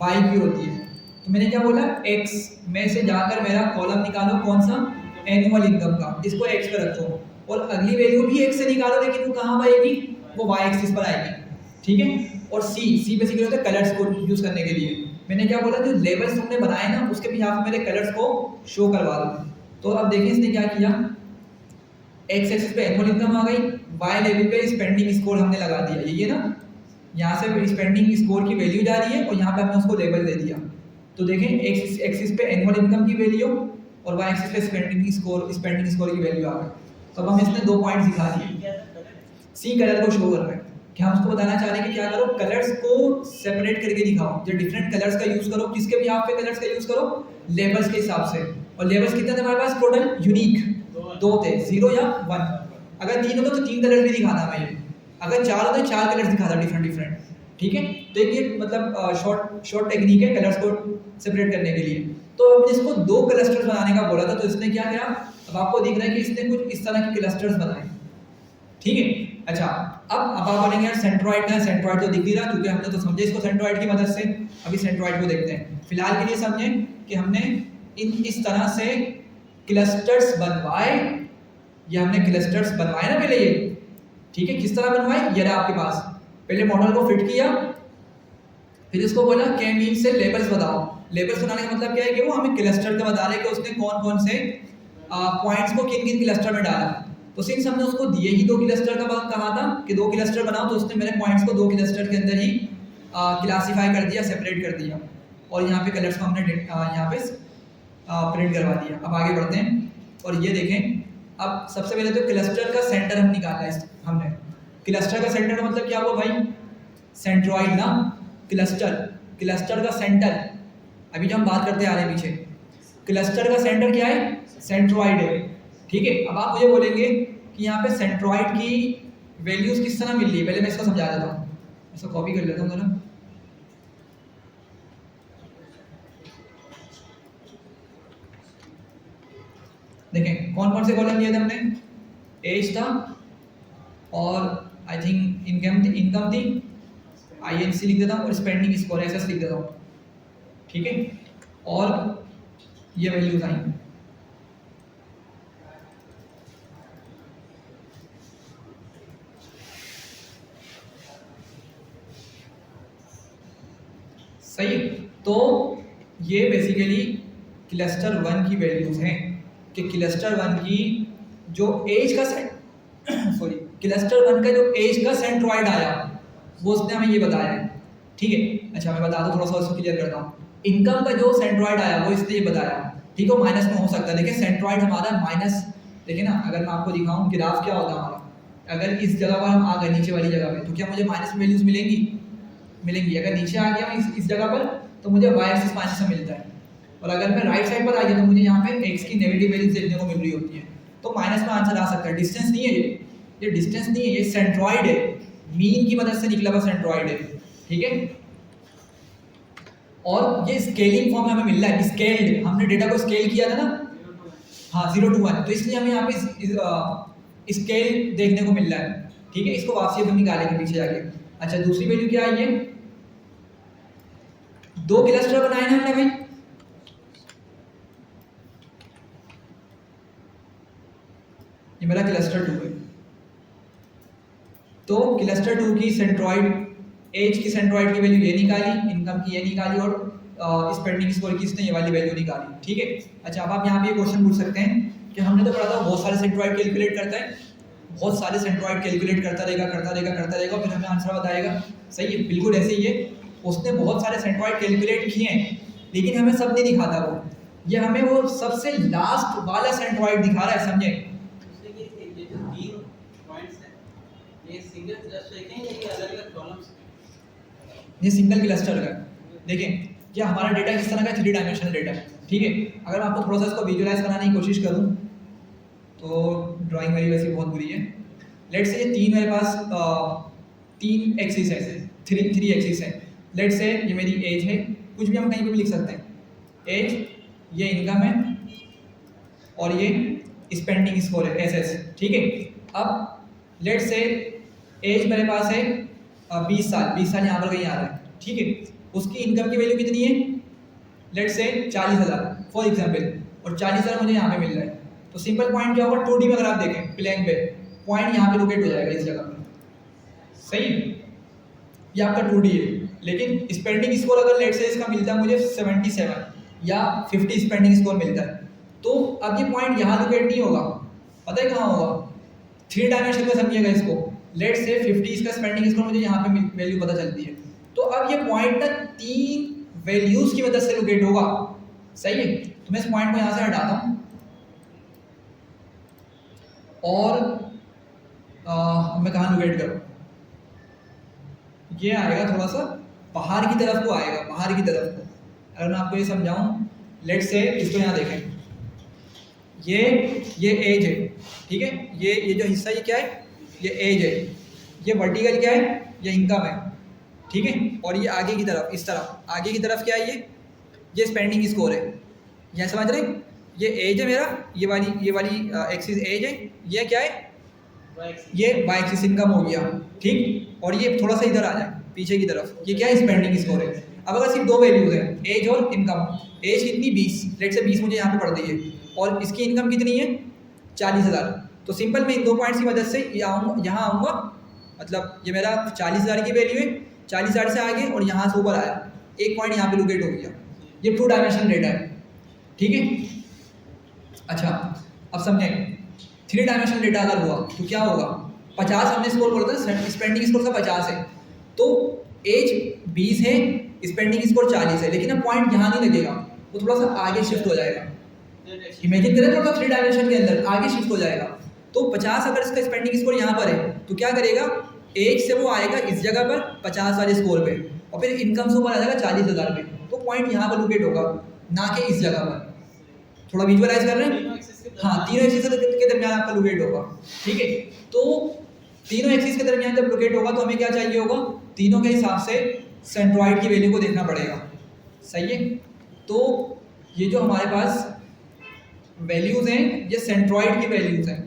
वाई की होती है। तो मैंने क्या बोला, एक्स में से जाकर मेरा कॉलम निकालो कौन सा, एनुअल इनकम का, इसको एक्स पे रखो, और अगली वैल्यू भी एक्स से निकालो, लेकिन वो कहाँ आएगी, वो वाई एक्सिस पर आएगी, ठीक है। और सी बेसिकली होता है कलर्स को यूज़ करने के लिए। मैंने क्या बोला, जो लेबल्स तुमने बनाए ना उसके भी यहाँ पे मेरे कलर्स को शो करवा दो। तो अब देखिए इसने क्या किया, एक्स एक्सिस पे एनुअल इनकम आ गई, वाई लेवल पे स्पेंडिंग स्कोर हमने लगा दिया, ये ना यहाँ से स्पेंडिंग स्कोर की वैल्यू जा रही है और यहाँ पे हमने उसको लेबल दे दिया। तो देखें एक्स एक्सिस पे एनुअल इनकम की वैल्यू और वाई एक्सिस पे स्पेंडिंग स्कोर की वैल्यू आ गई। तो अब हम इसने 2 पॉइंट्स दिखा दिए, सी कलर को शो कर रहे हैं कि हम उसको बताना चाह रहे हैं कि क्या करो, कलर्स को सेपरेट करके दिखाओ, जो डिफरेंट कलर्स का यूज़ करो, किसके भी यहाँ पे कलर्स का यूज़ करो, लेबल्स के हिसाब से। और लेबल्स कितने थे हमारे पास टोटल, यूनिक 2 थे, 0 या 1। अगर 3 होता तो 3 कलर भी दिखाता हमें, अगर 4 होता तो 4 कलर्स दिखाता डिफरेंट, ठीक है। तो एक मतलब शॉर्ट टेक्निक है कलर्स को सेपरेट करने के लिए। तो हमने इसको 2 क्लस्टर्स बनाने का बोला था, तो इसने क्या किया, अब आपको दिख रहा है कि इसने कुछ इस तरह के क्लस्टर्स बनाए, ठीक है। अच्छा अब आप बोलेंगे यार सेंट्रॉइड का, सेंट्रॉइड तो दिख नहीं रहा, क्योंकि हमने तो समझे इसको सेंट्रॉइड की मदद से। अभी सेंट्रॉइड को देखते हैं, फिलहाल के लिए समझें कि हमने इस तरह से क्लस्टर्स बनवाए, ये हमने क्लस्टर्स बनवाए ना पहले, ये ठीक है। किस तरह बनवाए, ये रहा आपके पास, पहले मॉडल को फिट किया, फिर इसको बोला के मीन से लेबल्स बताओ। लेबल्स बनाने का मतलब क्या है कि वो हमें क्लस्टर का बता रहे कि उसने कौन कौन से पॉइंट्स को किन किन क्लस्टर में डाला। तो सिंस हमने उसको दिए ही 2 क्लस्टर का बात कहा था कि 2 क्लस्टर बनाओ, तो उसने मेरे पॉइंट्स को 2 क्लस्टर के अंदर ही क्लासीफाई कर दिया, सेपरेट कर दिया, और यहाँ पे कलर्स को हमने यहाँ पे प्रिंट करवा दिया। अब आगे बढ़ते हैं और ये देखें, अब सबसे पहले तो क्लस्टर का सेंटर हम निकाला है हमने। क्लस्टर का सेंटर का मतलब क्या हुआ भाई, सेंट्रॉइड ना, क्लस्टर का सेंटर, अभी जो हम बात करते आ रहे हैं पीछे, क्लस्टर का सेंटर क्या है, सेंट्रॉइड है, ठीक है। अब आप मुझे बोलेंगे कि यहाँ पे सेंट्रॉइड की वैल्यूज किस तरह मिल रही है, पहले मैं इसको समझा देता हूँ, इसको कॉपी कर लेता हूँ जरा। देखें कौन कौन से कॉलम दिए थे हमने, एज था और आई थिंक इनकम थी, INC लिख देता हूँ, और स्पेंडिंग स्कोर SS लिख देता हूँ, ठीक है। और ये वैल्यूज आई, सही। तो ये बेसिकली क्लस्टर 1 की वैल्यूज हैं कि क्लस्टर 1 की जो एज का सॉरी क्लस्टर 1 का जो एज का सेंट्रॉइड आया वो उसने हमें ये बताया है, ठीक है। अच्छा मैं बता दूँ, थोड़ा सा उसको क्लियर करता हूँ। इनकम का जो सेंट्रॉइड आया वो इसने ये बताया, ठीक है, माइनस में हो सकता है। देखिए सेंट्रॉइड हमारा माइनस, देखिए ना, अगर मैं आपको दिखाऊँ ग्राफ क्या होता है हमारा, अगर इस जगह पर हम आ गए नीचे वाली जगह पे तो क्या मुझे माइनस वैल्यूज मिलेंगी? मिलेंगी। अगर नीचे आ गया मैं इस जगह पर तो मुझे वाई एक्सिस माइनस में मिलता है, और अगर मैं राइट साइड पर आ गया तो मुझे यहाँ पे एक्स की नेगेटिव वैल्यूज देखने को मिल रही होती है, तो माइनस में आंसर आ सकता है। डिस्टेंस नहीं है ये डिस्टेंस नहीं है, ये सेंट्रॉइड है, मीन की मदद से निकला हुआ सेंट्रॉइड है, ठीक है। और ये स्केलिंग फॉर्म में हमें मिल रहा है, स्केल्ड, हमने डेटा को स्केल किया था ना, हाँ 0 to 1, तो इसलिए हमें यहाँ पे स्केल देखने को मिल रहा है, ठीक है। इसको वापसी अपन निकालेंगे पीछे जाके। अच्छा दूसरी वैल्यू क्या है, ये 2 क्लस्टर बनाए ना हमने भाई, ये मेरा क्लस्टर 2 है, तो क्लस्टर 2 की सेंट्रॉइड एज की सेंट्रॉइड की वैल्यू ये निकाली, इनकम की ये निकाली, और स्पेंडिंग स्कोर की इसने ये वाली वैल्यू निकाली, ठीक है। अच्छा अब आप यहाँ पे ये क्वेश्चन पूछ सकते हैं कि हमने तो पढ़ा था बहुत सारे सेंट्रॉइड कैलकुलेट करता है, बहुत सारे सेंट्रॉइड कैलकुलेट करता रहेगा, फिर हमें आंसर बताएगा, सही है, बिल्कुल ऐसे ही है। उसने बहुत सारे सेंट्रॉइड कैलकुलेट किए हैं, लेकिन हमें सब नहीं दिखाता वो, ये हमें वो सबसे लास्ट वाला सेंट्रॉइड दिखा रहा है, समझे। ये जो 3 पॉइंट्स हैं, ये सिंगल क्लस्टर है कि ये अलग-अलग कॉलम्स हैं? ये सिंगल क्लस्टर का, देखें ये हमारा डेटा किस तरह का 3 डायमेंशनल डेटा है, ठीक है। अगर मैं आपको थोड़ा सा इसको विजुअलाइज कराने की कोशिश करूं तो ड्राइंग मेरी वैसे बहुत बुरी है। लेट्स से ये 3 मेरे पास 3 एक्सिस है, 3 एक्सिस है। लेट्स से ये मेरी एज है, कुछ भी हम कहीं पे भी लिख सकते हैं, एज, ये इनकम है, और ये स्पेंडिंग स्कोर है एसएस, ठीक है। अब लेट्स से एज मेरे पास है 20 साल यहाँ पर कहीं आ रहा है, ठीक है। उसकी इनकम की वैल्यू कितनी है, लेट्स से 40,000 फॉर एग्जांपल, और 40,000 मुझे यहाँ पे मिल रहा है, तो सिंपल पॉइंट क्या होगा, 2D में अगर आप देखें प्लेन पे, पॉइंट यहाँ पे लोकेट हो जाएगा इस जगह पर, सही। ये आपका 2D है, लेकिन स्पेंडिंग स्कोर अगर लेट्स से इसका मिलता है मुझे 77 या 50 स्पेंडिंग स्कोर मिलता है, तो अब ये पॉइंट यहाँ लोकेट नहीं होगा, पता है कहाँ होगा, 3 डायमेंशन में समझिएगा इसको। लेट्स से 50 इसका स्पेंडिंग स्कोर मुझे यहाँ पे वैल्यू पता चलती है, तो अब ये पॉइंट ना 3 वैल्यूज की मदद से लोकेट होगा, सही है। तो मैं इस पॉइंट को यहाँ से हटाता हूँ, और मैं कहाँ लोकेट करूँ, ये आएगा थोड़ा सा बाहर की तरफ को आएगा, बाहर की तरफ को। अगर मैं आपको ये समझाऊँ, लेट्स से इसको यहाँ देखें, ये एज है, ठीक है, ये जो हिस्सा ये क्या है, ये एज है, ये वर्टिकल क्या है, ये इनकम है, ठीक है। और ये आगे की तरफ, इस तरफ आगे की तरफ क्या है, ये स्पेंडिंग स्कोर है, यहाँ समझ रहे हैं, ये एज है मेरा, ये वाली एक्सिस एज है, ये क्या है, ये वाई एक्सिस इनकम हो गया, ठीक। और ये थोड़ा सा इधर आ जाए पीछे की तरफ, ये क्या है, स्पेंडिंग स्कोर है। अब अगर सिर्फ 2 वैल्यूज हैं, एज और इनकम, एज कितनी 20, लेट से 20 मुझे यहाँ पे पड़ रही है, और इसकी इनकम कितनी है 40,000, तो सिंपल मैं इन 2 पॉइंट्स की मदद से यहाँ आऊँगा, मतलब ये मेरा 40,000 की वैल्यू है, 40,000 से आगे और यहाँ से ऊपर आया, एक पॉइंट यहाँ पे लोकेट हो गया, ये 2 डायमेंशनल डेटा है, ठीक है। अच्छा अब समझें, 3 डायमेंशनल डेटा अगर हुआ तो क्या होगा, 50 हमने स्कोर बोला था, स्पेंडिंग स्कोर का 50 है, तो एज 20 है, स्पेंडिंग स्कोर 40 है, लेकिन अब पॉइंट यहाँ नहीं लगेगा, वो थोड़ा सा आगे शिफ्ट हो जाएगा। इमेजिन करें थोड़ा 3 डायमेंशन के अंदर आगे शिफ्ट हो जाएगा, तो 50 अगर इसका स्पेंडिंग स्कोर यहाँ पर है तो क्या करेगा, एज से वो आएगा इस जगह पर 50 वाले स्कोर पे, और फिर इनकम से ऊपर आ जाएगा 40,000 पे, तो पॉइंट यहाँ पर लोकेट होगा, ना कि इस जगह पर। थोड़ा विजुअलाइज कर रहे हैं, हाँ तीनों एक्सिस के दरमियान आपका लोकेट होगा, ठीक है। तो तीनों एक्सिस के दरमियान जब लोकेट होगा तो हमें क्या चाहिए होगा, तीनों के हिसाब से सेंट्रॉइड की वैल्यू को देखना पड़ेगा, सही है। तो ये जो हमारे पास वैल्यूज हैं, ये सेंट्रॉइड की वैल्यूज हैं,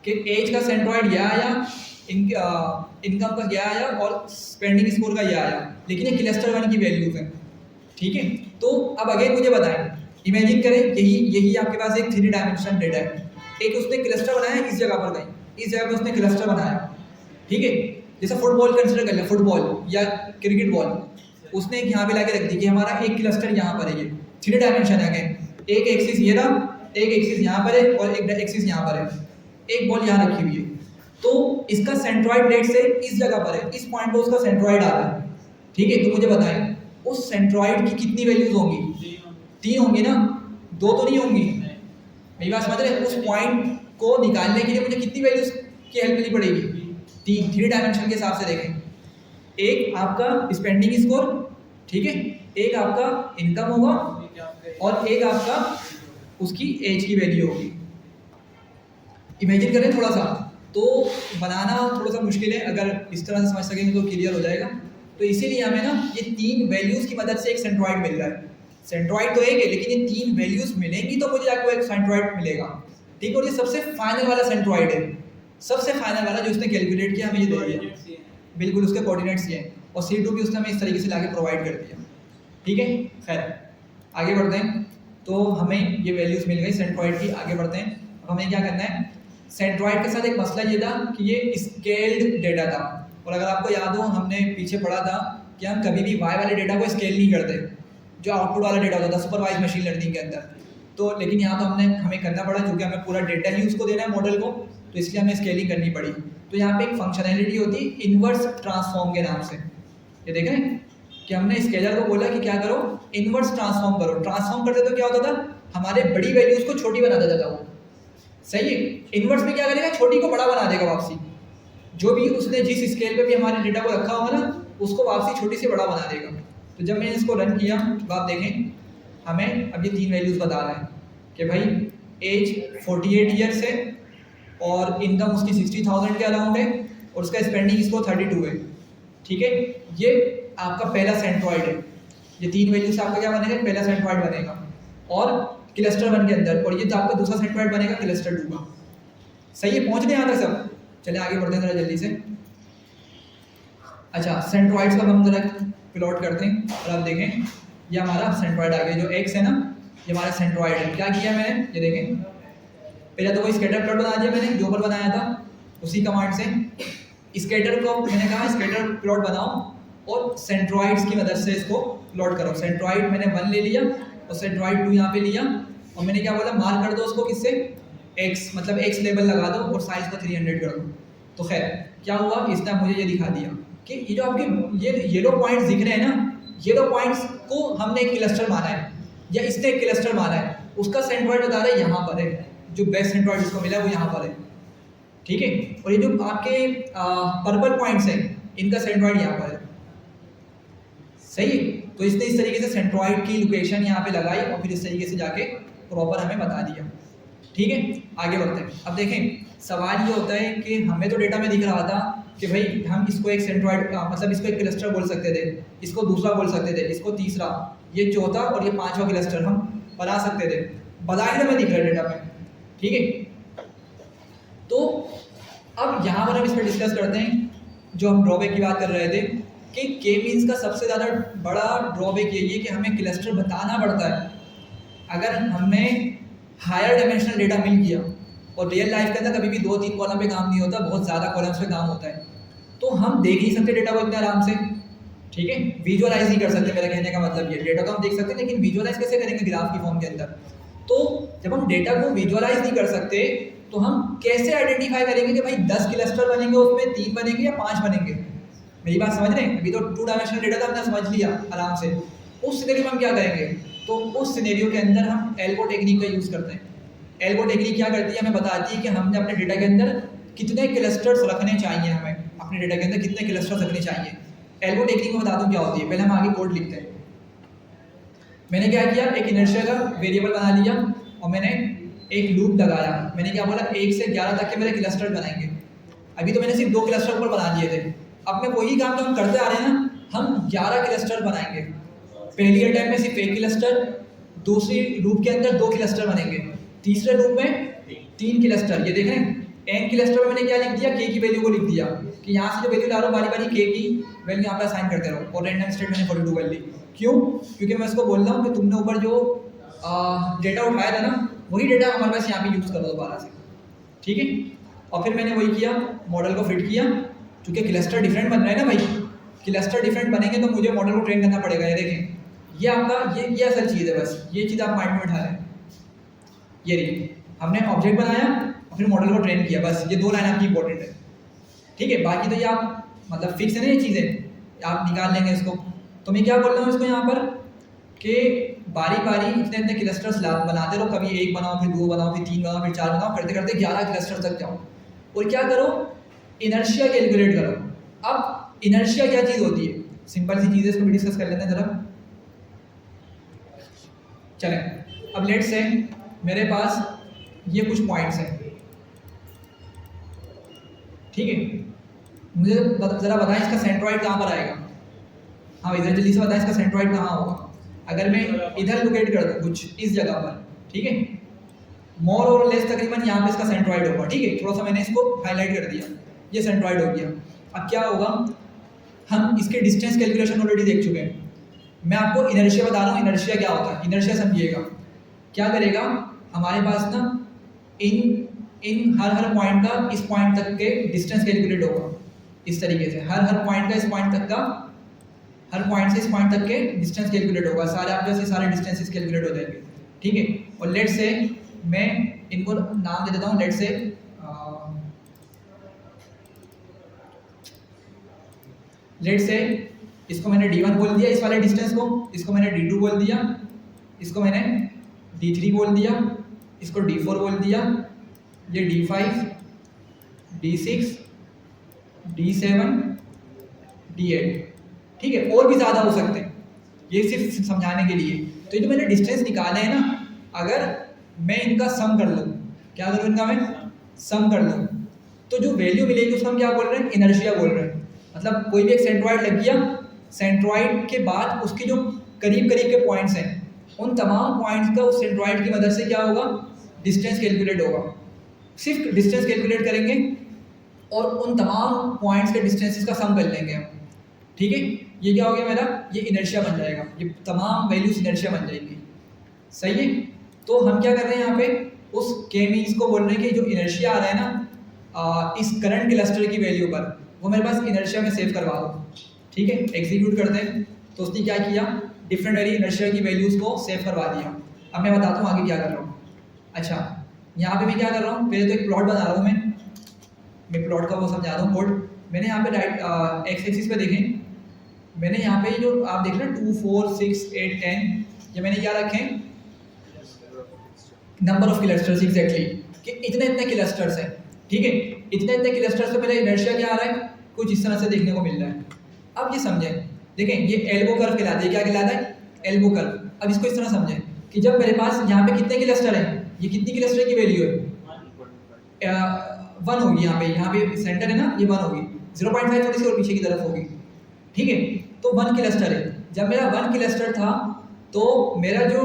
कि एज का सेंट्रॉइड यह आया, इनकम का यह आया, और स्पेंडिंग स्कोर का यह आया, लेकिन ये क्लस्टर 1 की वैल्यूज हैं, ठीक है। तो अब अगेन मुझे बताएं, इमेजिन करें यही आपके पास एक 3 डायमेंशन डेटा है, एक उसने क्लस्टर बनाया इस जगह पर, कहीं इस जगह पर उसने क्लस्टर बनाया, ठीक है। जैसे फुटबॉल कंसिडर कर लें, फुटबॉल या क्रिकेट बॉल, उसने एक यहाँ पे लाके रख दी कि हमारा एक क्लस्टर यहाँ पर है, ये 3 डायमेंशन है, एक एक्सिस ये रहा, एक एक्सिस यहाँ पर है, और एक एक्सिस यहाँ पर है, एक बॉल यहाँ रखी हुई है, तो इसका सेंट्रॉइड लेट से इस जगह पर है, इस पॉइंट पर उसका सेंट्रॉइड आ रहा है, ठीक है। तो मुझे बताएं उस सेंट्रॉइड की कितनी वैल्यूज होंगी, 3 होंगी ना, 2 तो नहीं होंगी, मेरी बात समझ रहे हैं। उस पॉइंट को निकालने के लिए मुझे कितनी वैल्यूज की हेल्प लेनी पड़ेगी? 3 डायमेंशन के हिसाब से देखें, एक आपका स्पेंडिंग स्कोर, ठीक है, एक आपका इनकम होगा और एक आपका उसकी एज की वैल्यू होगी। इमेजिन करें थोड़ा सा, तो बनाना थोड़ा सा मुश्किल है, अगर इस तरह से समझ सकेंगे तो क्लियर हो जाएगा। तो इसीलिए हमें ना ये 3 वैल्यूज़ की मदद से एक सेंट्रॉइड मिल रहा है। सेंट्रॉइड तो एक है, लेकिन ये 3 वैल्यूज़ मिलेंगी तो मुझे आपको एक सेंट्रॉइड मिलेगा, ठीक है। और ये सबसे फाइनल वाला सेंट्रॉइड है, सबसे फाइनल वाला जो उसने कैलकुलेट किया, हमें ये दे दिया, बिल्कुल उसके कोऑर्डिनेट्स ये हैं, और C2 भी उसने हमें इस तरीके से लाके प्रोवाइड कर दिया, ठीक है। खैर आगे बढ़ते हैं, तो हमें ये वैल्यूज़ मिल गई सेंट्रॉइड की। आगे बढ़ते हैं, अब हमें क्या करना है, सेंट्रॉइड के साथ एक मसला ये था कि ये स्केल्ड डेटा था, और अगर आपको याद हो हमने पीछे पढ़ा था कि हम कभी भी वाई वाले डेटा को स्केल नहीं करते, जो आउटपुट वाला डेटा होता था सुपरवाइज मशीन लर्निंग के अंदर। तो लेकिन यहाँ तो हमें करना पड़ा, क्योंकि हमें पूरा डेटा ही उसको देना है मॉडल को, तो इसलिए हमें स्केलिंग करनी पड़ी। तो यहाँ पे एक फंक्शनैलिटी होती है इन्वर्स ट्रांसफॉर्म के नाम से, ये देख रहे हैं कि हमने स्केलर को बोला कि क्या करो, इन्वर्स ट्रांसफॉर्म करो। ट्रांसफॉर्म करते तो क्या होता था, हमारे बड़ी वैल्यूज को छोटी बना देता था वो, सही है। इन्वर्स में क्या करेगा, छोटी को बड़ा बना देगा वापसी, जो भी उसने जिस स्केल पे भी हमारे डेटा को रखा होगा ना, उसको वापसी छोटी से बड़ा बना देगा। तो जब मैंने इसको रन किया तो आप देखें हमें अब ये 3 वैल्यूज़ बता रहा है कि भाई एज 48 ईयर्स है और इनकम उसकी 60,000 के अराउंड है और उसका स्पेंडिंग इसको 32 है, ठीक है। ये आपका पहला सेंट्रॉइड है, ये 3 वैल्यू से आपका क्या बनेगा, पहला सेंट्रॉइड बनेगा और क्लस्टर 1 के अंदर, और ये तो आपका दूसरा सेंट्रॉइड बनेगा क्लस्टर 2 का। सही है, पहुँच नहीं आता सब। चलिए आगे बढ़ते हैं जरा जल्दी से। अच्छा, सेंट्रॉइड्स का हम जरा प्लॉट करते हैं, और आप देखें ये हमारा सेंट्रॉइड आ गया, जो एक्स है ना, ये हमारा सेंट्रॉइड है। क्या किया मैंने, ये देखें, पहले तो कोई स्कैटर प्लॉट बना दिया मैंने, जो पर बनाया था उसी कमांड से। स्कैटर को मैंने कहा स्कैटर प्लॉट बनाओ और सेंट्रॉइड्स की मदद से इसको प्लॉट करो। सेंट्रॉइड मैंने 1 ले लिया और सेंट्रॉइड 2 यहाँ पे लिया, और मैंने क्या बोला, मार्क कर दो उसको किससे, एक्स, मतलब एक्स लेबल लगा दो और साइज को 300 कर दो। तो खैर क्या हुआ, इसने मुझे ये दिखा दिया कि ये जो आपके ये येलो पॉइंट्स दिख रहे हैं ना, येलो पॉइंट्स को हमने एक क्लस्टर माना है, या इसने एक क्लस्टर माना है, उसका सेंट्रॉइड बता रहा है यहाँ पर है, जो बेस्ट सेंट्रॉइड जिसको मिला है वो यहाँ पर है, ठीक है। और ये जो आपके पर्पल पॉइंट्स हैं, इनका सेंट्रॉइड यहाँ पर है, सही है। तो इसने इस तरीके से सेंट्रॉइड की लोकेशन यहाँ पे लगाई और फिर इस तरीके से जाके प्रॉपर हमें बता दिया, ठीक है। आगे बढ़ते हैं। अब देखें सवाल ये होता है कि हमें तो डेटा में दिख रहा था कि भाई हम इसको एक सेंट्रॉइड मतलब इसको एक क्लस्टर बोल सकते थे, इसको दूसरा बोल सकते थे, इसको तीसरा, ये चौथा और ये 5वां क्लस्टर हम बना सकते थे, बजाय में दिख रहा है डेटा में, ठीक है। तो अब यहाँ पर हम इस पर डिस्कस करते हैं, जो हम ड्रॉबैक की बात कर रहे थे कि के मीन्स का सबसे ज़्यादा बड़ा ड्रॉबैक यही है कि हमें क्लस्टर बताना पड़ता है। अगर हमें हायर डायमेंशनल डेटा मिल गया, और रियल लाइफ के अंदर कभी भी 2-3 कॉलम पे काम नहीं होता, बहुत ज़्यादा कॉलम्स पे काम होता है, तो हम देख नहीं सकते डेटा को इतने आराम से, ठीक है। विजुअलाइज नहीं कर सकते, मेरा कहने का मतलब ये, डेटा तो हम देख सकते हैं लेकिन विजुअलाइज कैसे करेंगे ग्राफ की फॉर्म के अंदर। तो जब हम डेटा को विजुअलाइज नहीं कर सकते तो हम कैसे आइडेंटिफाई करेंगे कि भाई 10 क्लस्टर बनेंगे, उसमें 3 बनेंगे या 5 बनेंगे। मेरी बात समझ रहे हैं, अभी तो 2 डायमेंशनल डेटा था, हमने समझ लिया आराम से। उस सिनेरियो में हम क्या करेंगे, तो उस सिनेरियो के अंदर हम एल्गो टेक्निक का यूज़ करते हैं। एल्गो टेक्निक क्या करती है, हमें बताती है कि हमने अपने डेटा के अंदर कितने क्लस्टर्स रखने चाहिए, हमें अपने डेटा के अंदर कितने क्लस्टर्स रखने चाहिए। एल्गो टेक्निक में बता दूं क्या होती है, पहले हम आगे कोड लिखते हैं। मैंने क्या किया, एक इनर्शिया का वेरिएबल बना लिया और मैंने एक लूप लगाया। मैंने क्या बोला, 1 से 11 तक के मेरे क्लस्टर बनाएंगे। अभी तो मैंने सिर्फ 2 क्लस्टर ऊपर बना दिए थे, अब मैं वही काम जो हम करते आ रहे हैं ना, हम 11 क्लस्टर बनाएंगे। पहली अटैम्प्ट में सिर्फ 1 क्लस्टर, दूसरी लूप के अंदर 2 क्लस्टर बनेंगे, तीसरे लूप में 3 क्लस्टर। ये देख रहे हैं, n क्लस्टर में मैंने क्या लिख दिया, k की वैल्यू को लिख दिया कि यहाँ से जो वैल्यू ला रहा हूँ बारी बारी k की वैल्यू यहाँ पे असाइन करते रहो, और रैंडम स्टेट मैंने 42 कर ली। क्यों, क्योंकि मैं इसको बोल रहा हूँ कि तुमने ऊपर जो डेटा उठाया था ना, वही डेटा हमारे पास यहाँ पे यूज़ करो दोबारा से, ठीक है। और फिर मैंने वही किया, मॉडल को फिट किया, क्योंकि क्लस्टर डिफरेंट बन रहे हैं ना भाई, क्लस्टर डिफरेंट बनेंगे तो मुझे मॉडल को ट्रेन करना पड़ेगा। ये देखें, ये आपका ये असल चीज़ है, बस ये चीज़ आप माइंड में उठा लें। ये देखिए, हमने ऑब्जेक्ट बनाया और फिर मॉडल को ट्रेन किया, बस ये 2 लाइन आपकी इंपॉर्टेंट है, ठीक है। बाकी तो ये आप मतलब फिक्स है ना, ये चीज़ें आप निकाल लेंगे इसको। तो मैं क्या बोल रहा हूँ इसको यहाँ पर कि बारी बारी इतने इतने क्लस्टर्स बनाते रहो, कभी 1 बनाओ, फिर 2 बनाओ, फिर 3 बनाओ, फिर 4 बनाओ, करते करते 11 क्लस्टर तक जाओ। और क्या करो, इनर्शिया कैलकुलेट करो। अब इनर्शिया क्या चीज़ होती है, सिंपल सी चीज़ है, इसको भी डिस्कस कर लेते हैं ज़रा। चलें, अब लेट्स से मेरे पास ये कुछ पॉइंट्स हैं, ठीक है। मुझे ज़रा बताएं इसका सेंट्रॉइड कहाँ पर आएगा। हाँ भाई, ज़रा जल्दी से बताएं इसका सेंट्रॉइड कहाँ होगा। अगर मैं इधर लोकेट कर दूँ कुछ इस जगह पर, ठीक है, मोर और लेस तकरीबन यहाँ पे इसका सेंट्रॉइड होगा, ठीक है। थोड़ा सा मैंने इसको हाईलाइट कर दिया, ये सेंट्रॉइड हो गया। अब क्या होगा, हम इसके डिस्टेंस कैलकुलेशन ऑलरेडी देख चुके हैं। मैं आपको इनर्शिया बता रहा हूँ, इनर्शिया क्या होता है। इनर्शिया समझिएगा, क्या करेगा, हमारे पास ना इन हर पॉइंट का इस पॉइंट तक के डिस्टेंस कैलकुलेट होगा इस तरीके से। हर पॉइंट का इस पॉइंट तक का, हर पॉइंट से इस पॉइंट तक के डिस्टेंस कैलकुलेट होगा, सारे आप जैसे सारे डिस्टेंसेस कैलकुलेट हो जाएंगे, ठीक है। और लेट से मैं इनको नाम दे देता हूँ, लेट से इसको मैंने D1 बोल दिया, इस वाले डिस्टेंस को, इसको मैंने D2 बोल दिया, इसको मैंने D3 बोल दिया, इसको D4 बोल दिया, ये D5, D6, D7, D8, ठीक है। और भी ज़्यादा हो सकते हैं, ये सिर्फ समझाने के लिए। तो ये जो मैंने डिस्टेंस निकाले हैं ना, अगर मैं इनका सम कर लूँ, क्या करूँ, इनका मैं सम कर लूँ, तो जो वैल्यू मिलेगी उसको हम क्या बोल रहे हैं, इनर्शिया बोल रहे हैं। मतलब कोई भी एक सेंट्रॉइड लग गया, सेंट्रॉइड के बाद उसके जो करीब करीब के पॉइंट्स हैं, उन तमाम पॉइंट्स का उस सेंट्रॉइड की मदद से क्या होगा, डिस्टेंस कैलकुलेट होगा। सिर्फ डिस्टेंस कैलकुलेट करेंगे और उन तमाम पॉइंट्स के डिस्टेंसेस का सम कर लेंगे हम, ठीक है। ये क्या हो गया मेरा, ये इनर्शिया बन जाएगा, ये तमाम वैल्यूज इनर्शिया बन जाएंगी, सही है। तो हम क्या कर रहे हैं यहाँ पे, उस के मीन्स को बोल रहे हैं कि जो इनर्शिया आ रहा है ना इस करंट क्लस्टर की वैल्यू पर, वो मेरे पास इनर्शिया में सेव करवा दो, ठीक है। एग्जीक्यूट करते हैं, तो उसने क्या किया, डिफरेंट वेरी इनर्शिया की वैल्यूज़ को सेव करवा दिया। अब मैं बताता हूँ आगे क्या कर रहा हूँ। अच्छा, यहाँ पे मैं क्या कर रहा हूँ, पहले तो एक प्लॉट बना रहा हूँ मैं प्लॉट का वो समझा दूँ कोड। मैंने यहाँ पे राइट एक्स एक्सिस पे देखें, मैंने यहाँ पे जो आप देख रहे हैं 2, 4, 6, 8, 10, ये मैंने क्या रखे हैं, नंबर ऑफ क्लस्टर्स, एग्जैक्टली, कि इतने क्लस्टर्स हैं, ठीक है। इतने क्लस्टर्स पे मेरा इनर्शिया क्या आ रहा है, कुछ इस तरह से देखने को मिल रहा है। अब ये समझें, देखें ये एल्बो कर्व कहलाता है, क्या कहलाता है, एल्बो कर्व। अब इसको इस तरह समझें कि जब मेरे पास यहाँ पे कितने क्लस्टर हैं, ये कितनी क्लस्टर की वैल्यू है, 1 होगी। यहाँ पे सेंटर है ना, ये 1 होगी, 0.5 थोड़ी सी और पीछे की तरफ होगी, ठीक है। तो 1 क्लस्टर है। जब मेरा 1 क्लस्टर था तो मेरा जो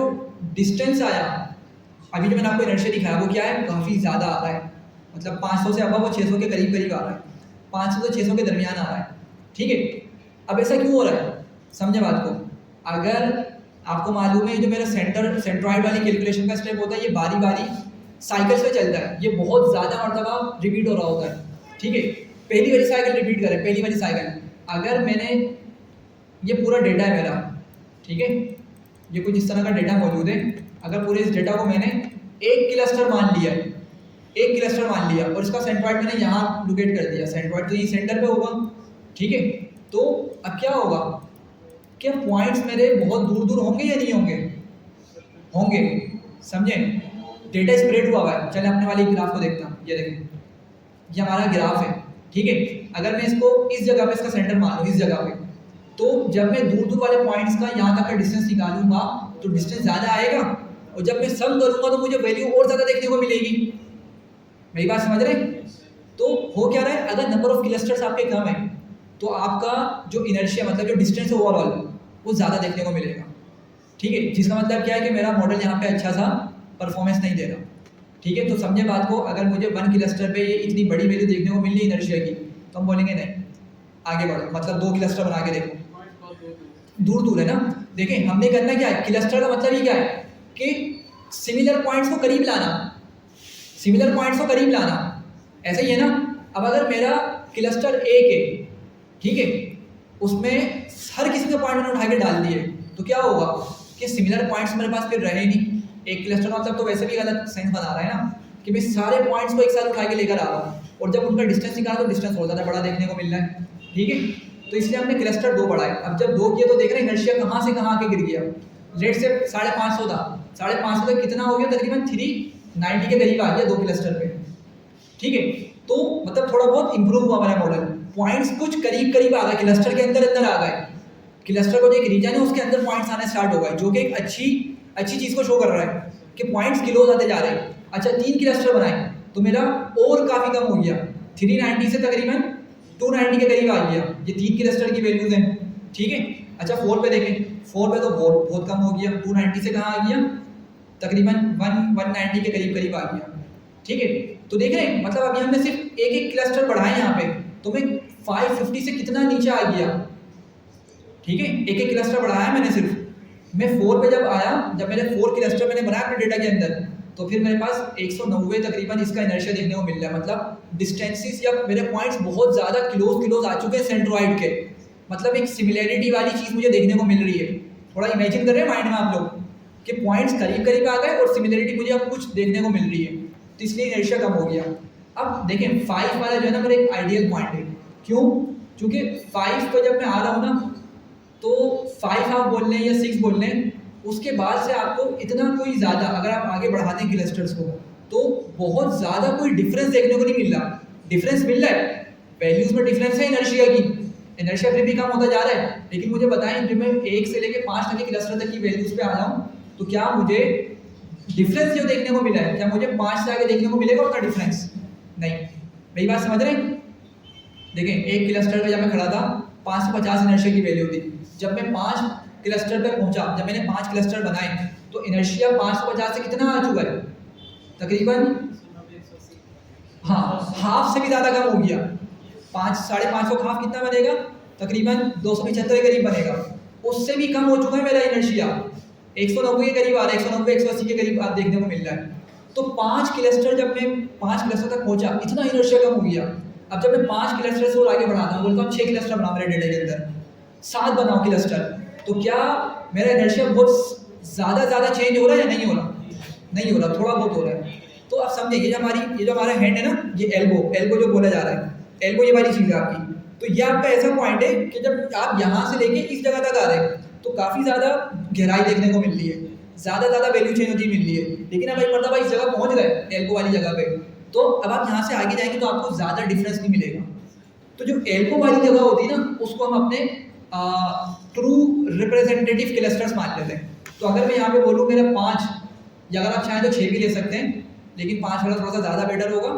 डिस्टेंस आया, अभी जो मैंने आपको इनर्शिया दिखाया वो क्या है, काफ़ी ज़्यादा आ रहा है, मतलब 500 से अब वो 600 के करीब आ रहा है, 500 से 600 के दरमियान आ रहा है, ठीक है। अब ऐसा क्यों हो रहा है, समझे बात को। अगर आपको मालूम है, जो मेरा सेंट्रॉइड वाली कैलकुलेशन का स्टेप होता है, ये बारी बारी साइकिल्स में चलता है, ये बहुत ज़्यादा मरतबा रिपीट हो रहा होता है, ठीक है। पहली वाली साइकिल रिपीट करें, पहली वाली साइकिल, अगर मैंने ये पूरा डेटा है मेरा, ठीक है, ये कुछ इस तरह का डेटा मौजूद है। अगर पूरे इस डेटा को मैंने एक क्लस्टर मान लिया है, एक क्लस्टर मान लिया, और इसका सेंट्रॉइड मैंने यहाँ लोकेट कर दिया, सेंट्रॉइड तो ये सेंटर पे होगा, ठीक है। तो अब क्या होगा, क्या पॉइंट्स मेरे बहुत दूर दूर होंगे या नहीं होंगे, होंगे, समझे। डेटा स्प्रेड हुआ हुआ है। चले अपने वाले ग्राफ को देखता हूँ, ये देखें, ये हमारा ग्राफ है, ठीक है। अगर मैं इसको इस जगह पे इसका सेंटर मान लूँ, इस जगह पे, तो जब मैं दूर दूर वाले पॉइंट्स का यहाँ तक का डिस्टेंस निकालूंगा तो डिस्टेंस ज़्यादा आएगा, और जब मैं सम करूंगा तो मुझे वैल्यू और ज़्यादा देखने को मिलेगी। मेरी बात समझ रहे। तो हो क्या रहा है, अगर नंबर ऑफ क्लस्टर्स आपके कम है तो आपका जो इनर्शिया, मतलब जो डिस्टेंस ओवरऑल, वो ज़्यादा देखने को मिलेगा, ठीक है। जिसका मतलब क्या है कि मेरा मॉडल यहाँ पे अच्छा सा परफॉर्मेंस नहीं दे रहा, ठीक है। तो समझे बात को। अगर मुझे 1 क्लस्टर पे ये इतनी बड़ी वैल्यू देखने को मिल रही है इनर्शिया की, तो हम बोलेंगे नहीं, आगे बढ़ो, मतलब 2 क्लस्टर बना के देखो, दूर दूर है ना। देखें, हमने करना क्या है, क्लस्टर का मतलब ही क्या है कि सिमिलर पॉइंट्स को करीब लाना, सिमिलर पॉइंट्स को करीब लाना, ऐसा ही है ना। अब अगर मेरा क्लस्टर एक है, ठीक है, उसमें हर किसी के पॉइंट उठा के डाल दिए, तो क्या होगा कि सिमिलर पॉइंट्स मेरे पास फिर रहे नहीं। एक क्लस्टर का मतलब तो वैसे भी गलत सेंस बना रहा है ना, कि मैं सारे पॉइंट्स को एक साथ उठा के लेकर आ रहा हूँ, और जब उनका डिस्टेंस निकाला तो डिस्टेंस और ज़्यादा बड़ा देखने को मिल रहा है, ठीक है। तो इसलिए हमने क्लस्टर 2 बढ़ाए। अब जब 2 किया तो देख रहे हैं इनर्शिया कहाँ से कहाँ आके गिर गया। लेट से 550 था, 550 तक कितना हो गया, तकरीबन 390 के करीब आ गया 2 क्लस्टर पे, ठीक है। तो मतलब थोड़ा बहुत इंप्रूव हुआ हमारा मॉडल, पॉइंट्स कुछ करीब करीब आ गए, क्लस्टर के अंदर अंदर आ गए, क्लस्टर को जो एक रीजन है उसके अंदर पॉइंट्स आने स्टार्ट हो गए, जो कि एक अच्छी चीज़ को शो कर रहा है कि पॉइंट्स क्लोज आते जा रहे हैं। अच्छा 3 क्लस्टर बनाए तो मेरा और काफ़ी कम हो गया, 390 से तकरीबन 290 के करीब आ गया, ये 3 क्लस्टर की वैल्यूज हैं, ठीक है। अच्छा 4 पे देखें, 4 पे तो बहुत कम हो गया, 290 से कहाँ आ गया, तकरीबन 190 के करीब करीब आ गया, ठीक है। तो देख रहे हैं मतलब अभी हमने सिर्फ एक एक क्लस्टर बढ़ाए यहाँ पे, तो मैं 550 से कितना नीचे आ गया, ठीक है। एक एक क्लस्टर बढ़ाया मैंने सिर्फ, मैं 4 पे जब आया, जब मैंने 4 क्लस्टर मैंने बनाया अपने डेटा के अंदर, तो फिर मेरे पास 190 तकरीबन इसका इनर्शिया देखने को मिल रहा है, मतलब डिस्टेंसेस या मेरे पॉइंट्स बहुत ज़्यादा क्लोज आ चुके हैं सेंट्रोइड के, मतलब एक सिमिलैरिटी वाली चीज़ मुझे देखने को मिल रही है। थोड़ा इमेजिन कर रहे हैं माइंड में आप लोग कि पॉइंट्स करीब करीब आ गए और सिमिलैरिटी मुझे अब कुछ देखने को मिल रही है, तो इसलिए इनर्शिया कम हो गया। अब देखें 5 वाला जो है ना मेरा एक आइडियल पॉइंट है, क्यों, क्योंकि 5 पे जब मैं आ रहा हूँ ना, तो 5 आप बोल लें या 6 बोल लें, उसके बाद से आपको इतना कोई ज़्यादा अगर आप आगे बढ़ाते हैं क्लस्टर्स को, तो बहुत ज़्यादा कोई डिफरेंस देखने को नहीं मिल रहा। डिफरेंस मिल रहा है, वैल्यूज़ में डिफरेंस है इनर्शिया की, इनर्शिया फिर भी कम होता जा रहा है, लेकिन मुझे बताएं जब मैं 1 से लेकर 5 तक के क्लस्टर तक की वैल्यूज़ पे आ जाऊँ, तो क्या मुझे डिफरेंस जो देखने को मिला है, क्या मुझे 5 से आगे देखने को मिलेगा उतना डिफरेंस? नहीं। मेरी बात समझ रहे हैं? देखें एक क्लस्टर पे जब मैं खड़ा था 550 इनर्शिया की वैल्यू थी, जब मैं 5 क्लस्टर पे पहुंचा, जब मैंने 5 क्लस्टर बनाए, तो इनर्शिया 550 से कितना आ चुका है, तकरीबन हाँ हाफ से भी ज़्यादा कम हो गया, 5-550 का हाफ कितना बनेगा, तकरीबन 275 के करीब बनेगा, उससे भी कम हो चुका है मेरा इनर्शिया, 190 के करीब आ रहा है, 190-180 के करीब आप देखने को मिल रहा है। तो 5 क्लस्टर जब मैं 5 क्लस्टर तक पहुंचा, इतना इनर्शिया कम हो गया। अब जब मैं 5 क्लस्टर से और आगे बढ़ाता हूँ, बोलता हूँ 6 क्लस्टर बनाओ मेरे डेटा के अंदर, 7 बनाओ क्लस्टर, तो क्या मेरा इनर्शिया बहुत ज़्यादा चेंज हो रहा है या नहीं हो रहा? नहीं हो रहा, थोड़ा बहुत हो रहा है। तो आप समझिए ये जो हमारा हैंड है ना, ये एल्बो जो बोला जा रहा है, एल्बो ये वाली चीज़ है आपकी, तो ये आपका ऐसा पॉइंट है कि जब आप यहाँ से लेके इस जगह तक आ रहे हैं, तो काफ़ी ज़्यादा गहराई देखने को मिल रही है, ज़्यादा वैल्यू चेंज होती मिल रही है। लेकिन अब एक मरतबा इस जगह पहुँच गए एल्बो वाली जगह पे, तो अब आप यहाँ से आगे जाएंगे तो आपको ज़्यादा डिफरेंस नहीं मिलेगा। तो जो एल्बो वाली जगह होती है ना, उसको हम अपने ट्रू रिप्रेजेंटेटिव क्लस्टर्स मान लेते हैं। तो अगर मैं यहाँ पे बोलूँ मेरा 5, या अगर आप चाहें तो 6 भी ले सकते हैं, लेकिन 5 वाला थोड़ा सा ज़्यादा बेटर होगा।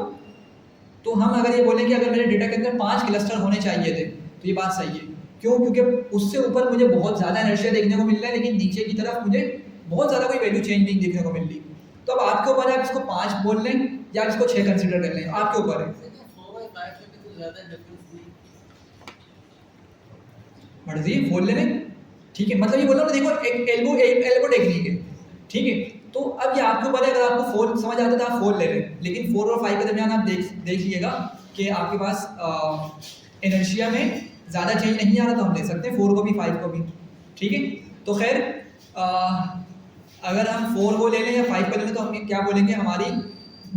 तो हम अगर ये बोलें कि अगर मेरे डेटा के अंदर 5 क्लस्टर होने चाहिए थे, तो ये बात सही है। क्यों? क्योंकि उससे ऊपर मुझे बहुत ज़्यादा इनर्शिया देखने को मिल रहा है, लेकिन नीचे की तरफ मुझे बहुत ज़्यादा कोई वैल्यू चेंज नहीं देखने को मिल रही। तो अब आपके ऊपर है, आप इसको 5 बोल लें या आप इसको 6 कंसिडर कर लें, आपके ऊपर है। मर्जी बोल लेने, ठीक है। मतलब ये बोल रहा हूँ, देखो एक एल्बो टेक्निक है, ठीक है। तो अब ये आपके ऊपर है, अगर आपको 4 समझ आता है तो आप 4 ले लें, लेकिन 4 और 5 के दरमियान आप देख लीजिएगा कि आपके पास इनर्शिया में ज़्यादा चेंज नहीं आ रहा, तो हम ले सकते हैं 4 को भी 5 को भी, ठीक है। तो खैर अगर हम 4 को ले लें या 5 को ले लें, तो हम क्या बोलेंगे, हमारी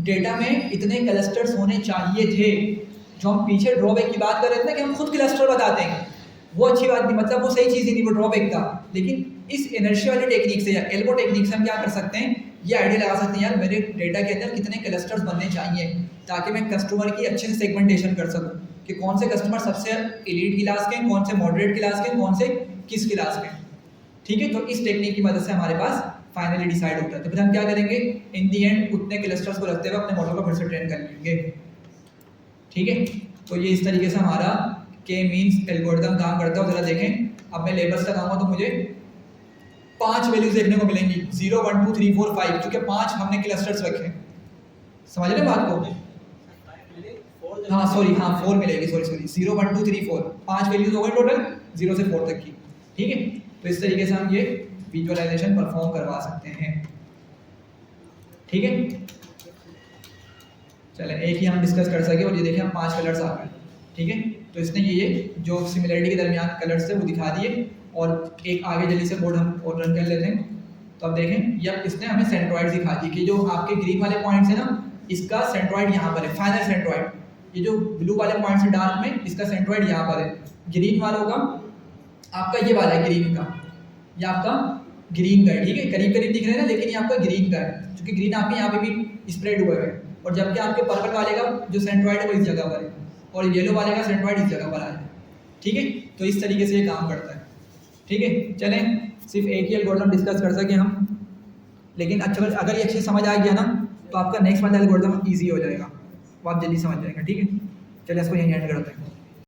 डेटा में इतने क्लस्टर्स होने चाहिए थे। जो हम पीछे ड्रॉबैक की बात कर रहे थे ना कि हम खुद क्लस्टर बताते हैं, वो अच्छी बात नहीं, मतलब वो सही चीज़ ही नहीं, वो ड्रॉबैक था। लेकिन इस इनर्शिया वाली टेक्निक से या एल्बो टेक्निक से हम क्या कर सकते हैं, ये आइडिया लगा सकते हैं, यार मेरे डेटा के अंदर कितने क्लस्टर्स बनने चाहिए, ताकि मैं कस्टमर की अच्छे से सेगमेंटेशन कर सकूँ कि कौन से कस्टमर सबसे एलीट क्लास के हैं, कौन से मॉडरेट क्लास के हैं, कौन से किस क्लास के हैं, ठीक है। तो इस टेक्निक की मदद से हमारे पास फाइनली डिसाइड होता है। तो फिर हम क्या करेंगे, इन दी एंड उतने क्लस्टर्स को रखते हुए अपने मॉडल को फिर से ट्रेन कर लेंगे, ठीक है। तो ये इस तरीके से हमारा के मीन्स एल्गोरिथम काम करता है। जरा देखें, अब मैं लेबल्स लगाऊंगा तो मुझे 5 वैल्यूज देखने को मिलेंगी, 0 1 2 3 4 5, क्योंकि 5 हमने क्लस्टर्स रखे, समझ रहे बात को? हाँ सॉरी, हाँ 4 मिलेगी, सॉरी 0 1 2 3 4, 5 वैल्यूज हो गई टोटल 0 से 4 तक की, ठीक है। तो इस तरीके से हम ये विजुअलाइजेशन परफॉर्म करवा सकते हैं, ठीक है। चले एक ही हम डिस्कस कर सके, और ये देखिए हम 5 कलर्स आ गए, ठीक है। तो इसने ये जो सिमिलरिटी के दरमियान कलर्स थे वो दिखा दिए, और एक आगे जल्दी से बोर्ड हम और रन कर लेते हैं। तो अब देखें, ये इसने हमें सेंट्रॉइड दिखा दी कि जो आपके ग्रीन वाले पॉइंट्स है ना, इसका सेंट्रॉइड यहाँ पर है, फाइनल सेंट्रॉइड। ये जो ब्लू वाले पॉइंट्स है डार्क में, इसका सेंट्रॉइड यहाँ पर है। ग्रीन वालों का आपका ये वाला है, ग्रीन का, ये आपका ग्रीन का है, ठीक है। करीब करीब दिख रहे हैं ना, लेकिन ये आपका ग्रीन का है, क्योंकि ग्रीन आपके यहाँ पे भी स्प्रेड हुआ है, और जबकि आपके पर्पल वाले का जो सेंट्रॉइड है वो इस जगह पर है और येलो वाले का सेंट्रॉइड इस जगह पर आ जाए। ठीक है, तो इस तरीके से ये काम करता है। ठीक है, चलें सिर्फ एक ही एल्गोरिथम डिस्कस कर सके हम, लेकिन अच्छा अगर ये अच्छे समझ आ गया ना तो आपका नेक्स्ट वाला एल्गोरिथम ईजी हो जाएगा, वो आप जल्दी समझ जाएंगे। ठीक है, चलिए इसको यहीं एंड करते हैं।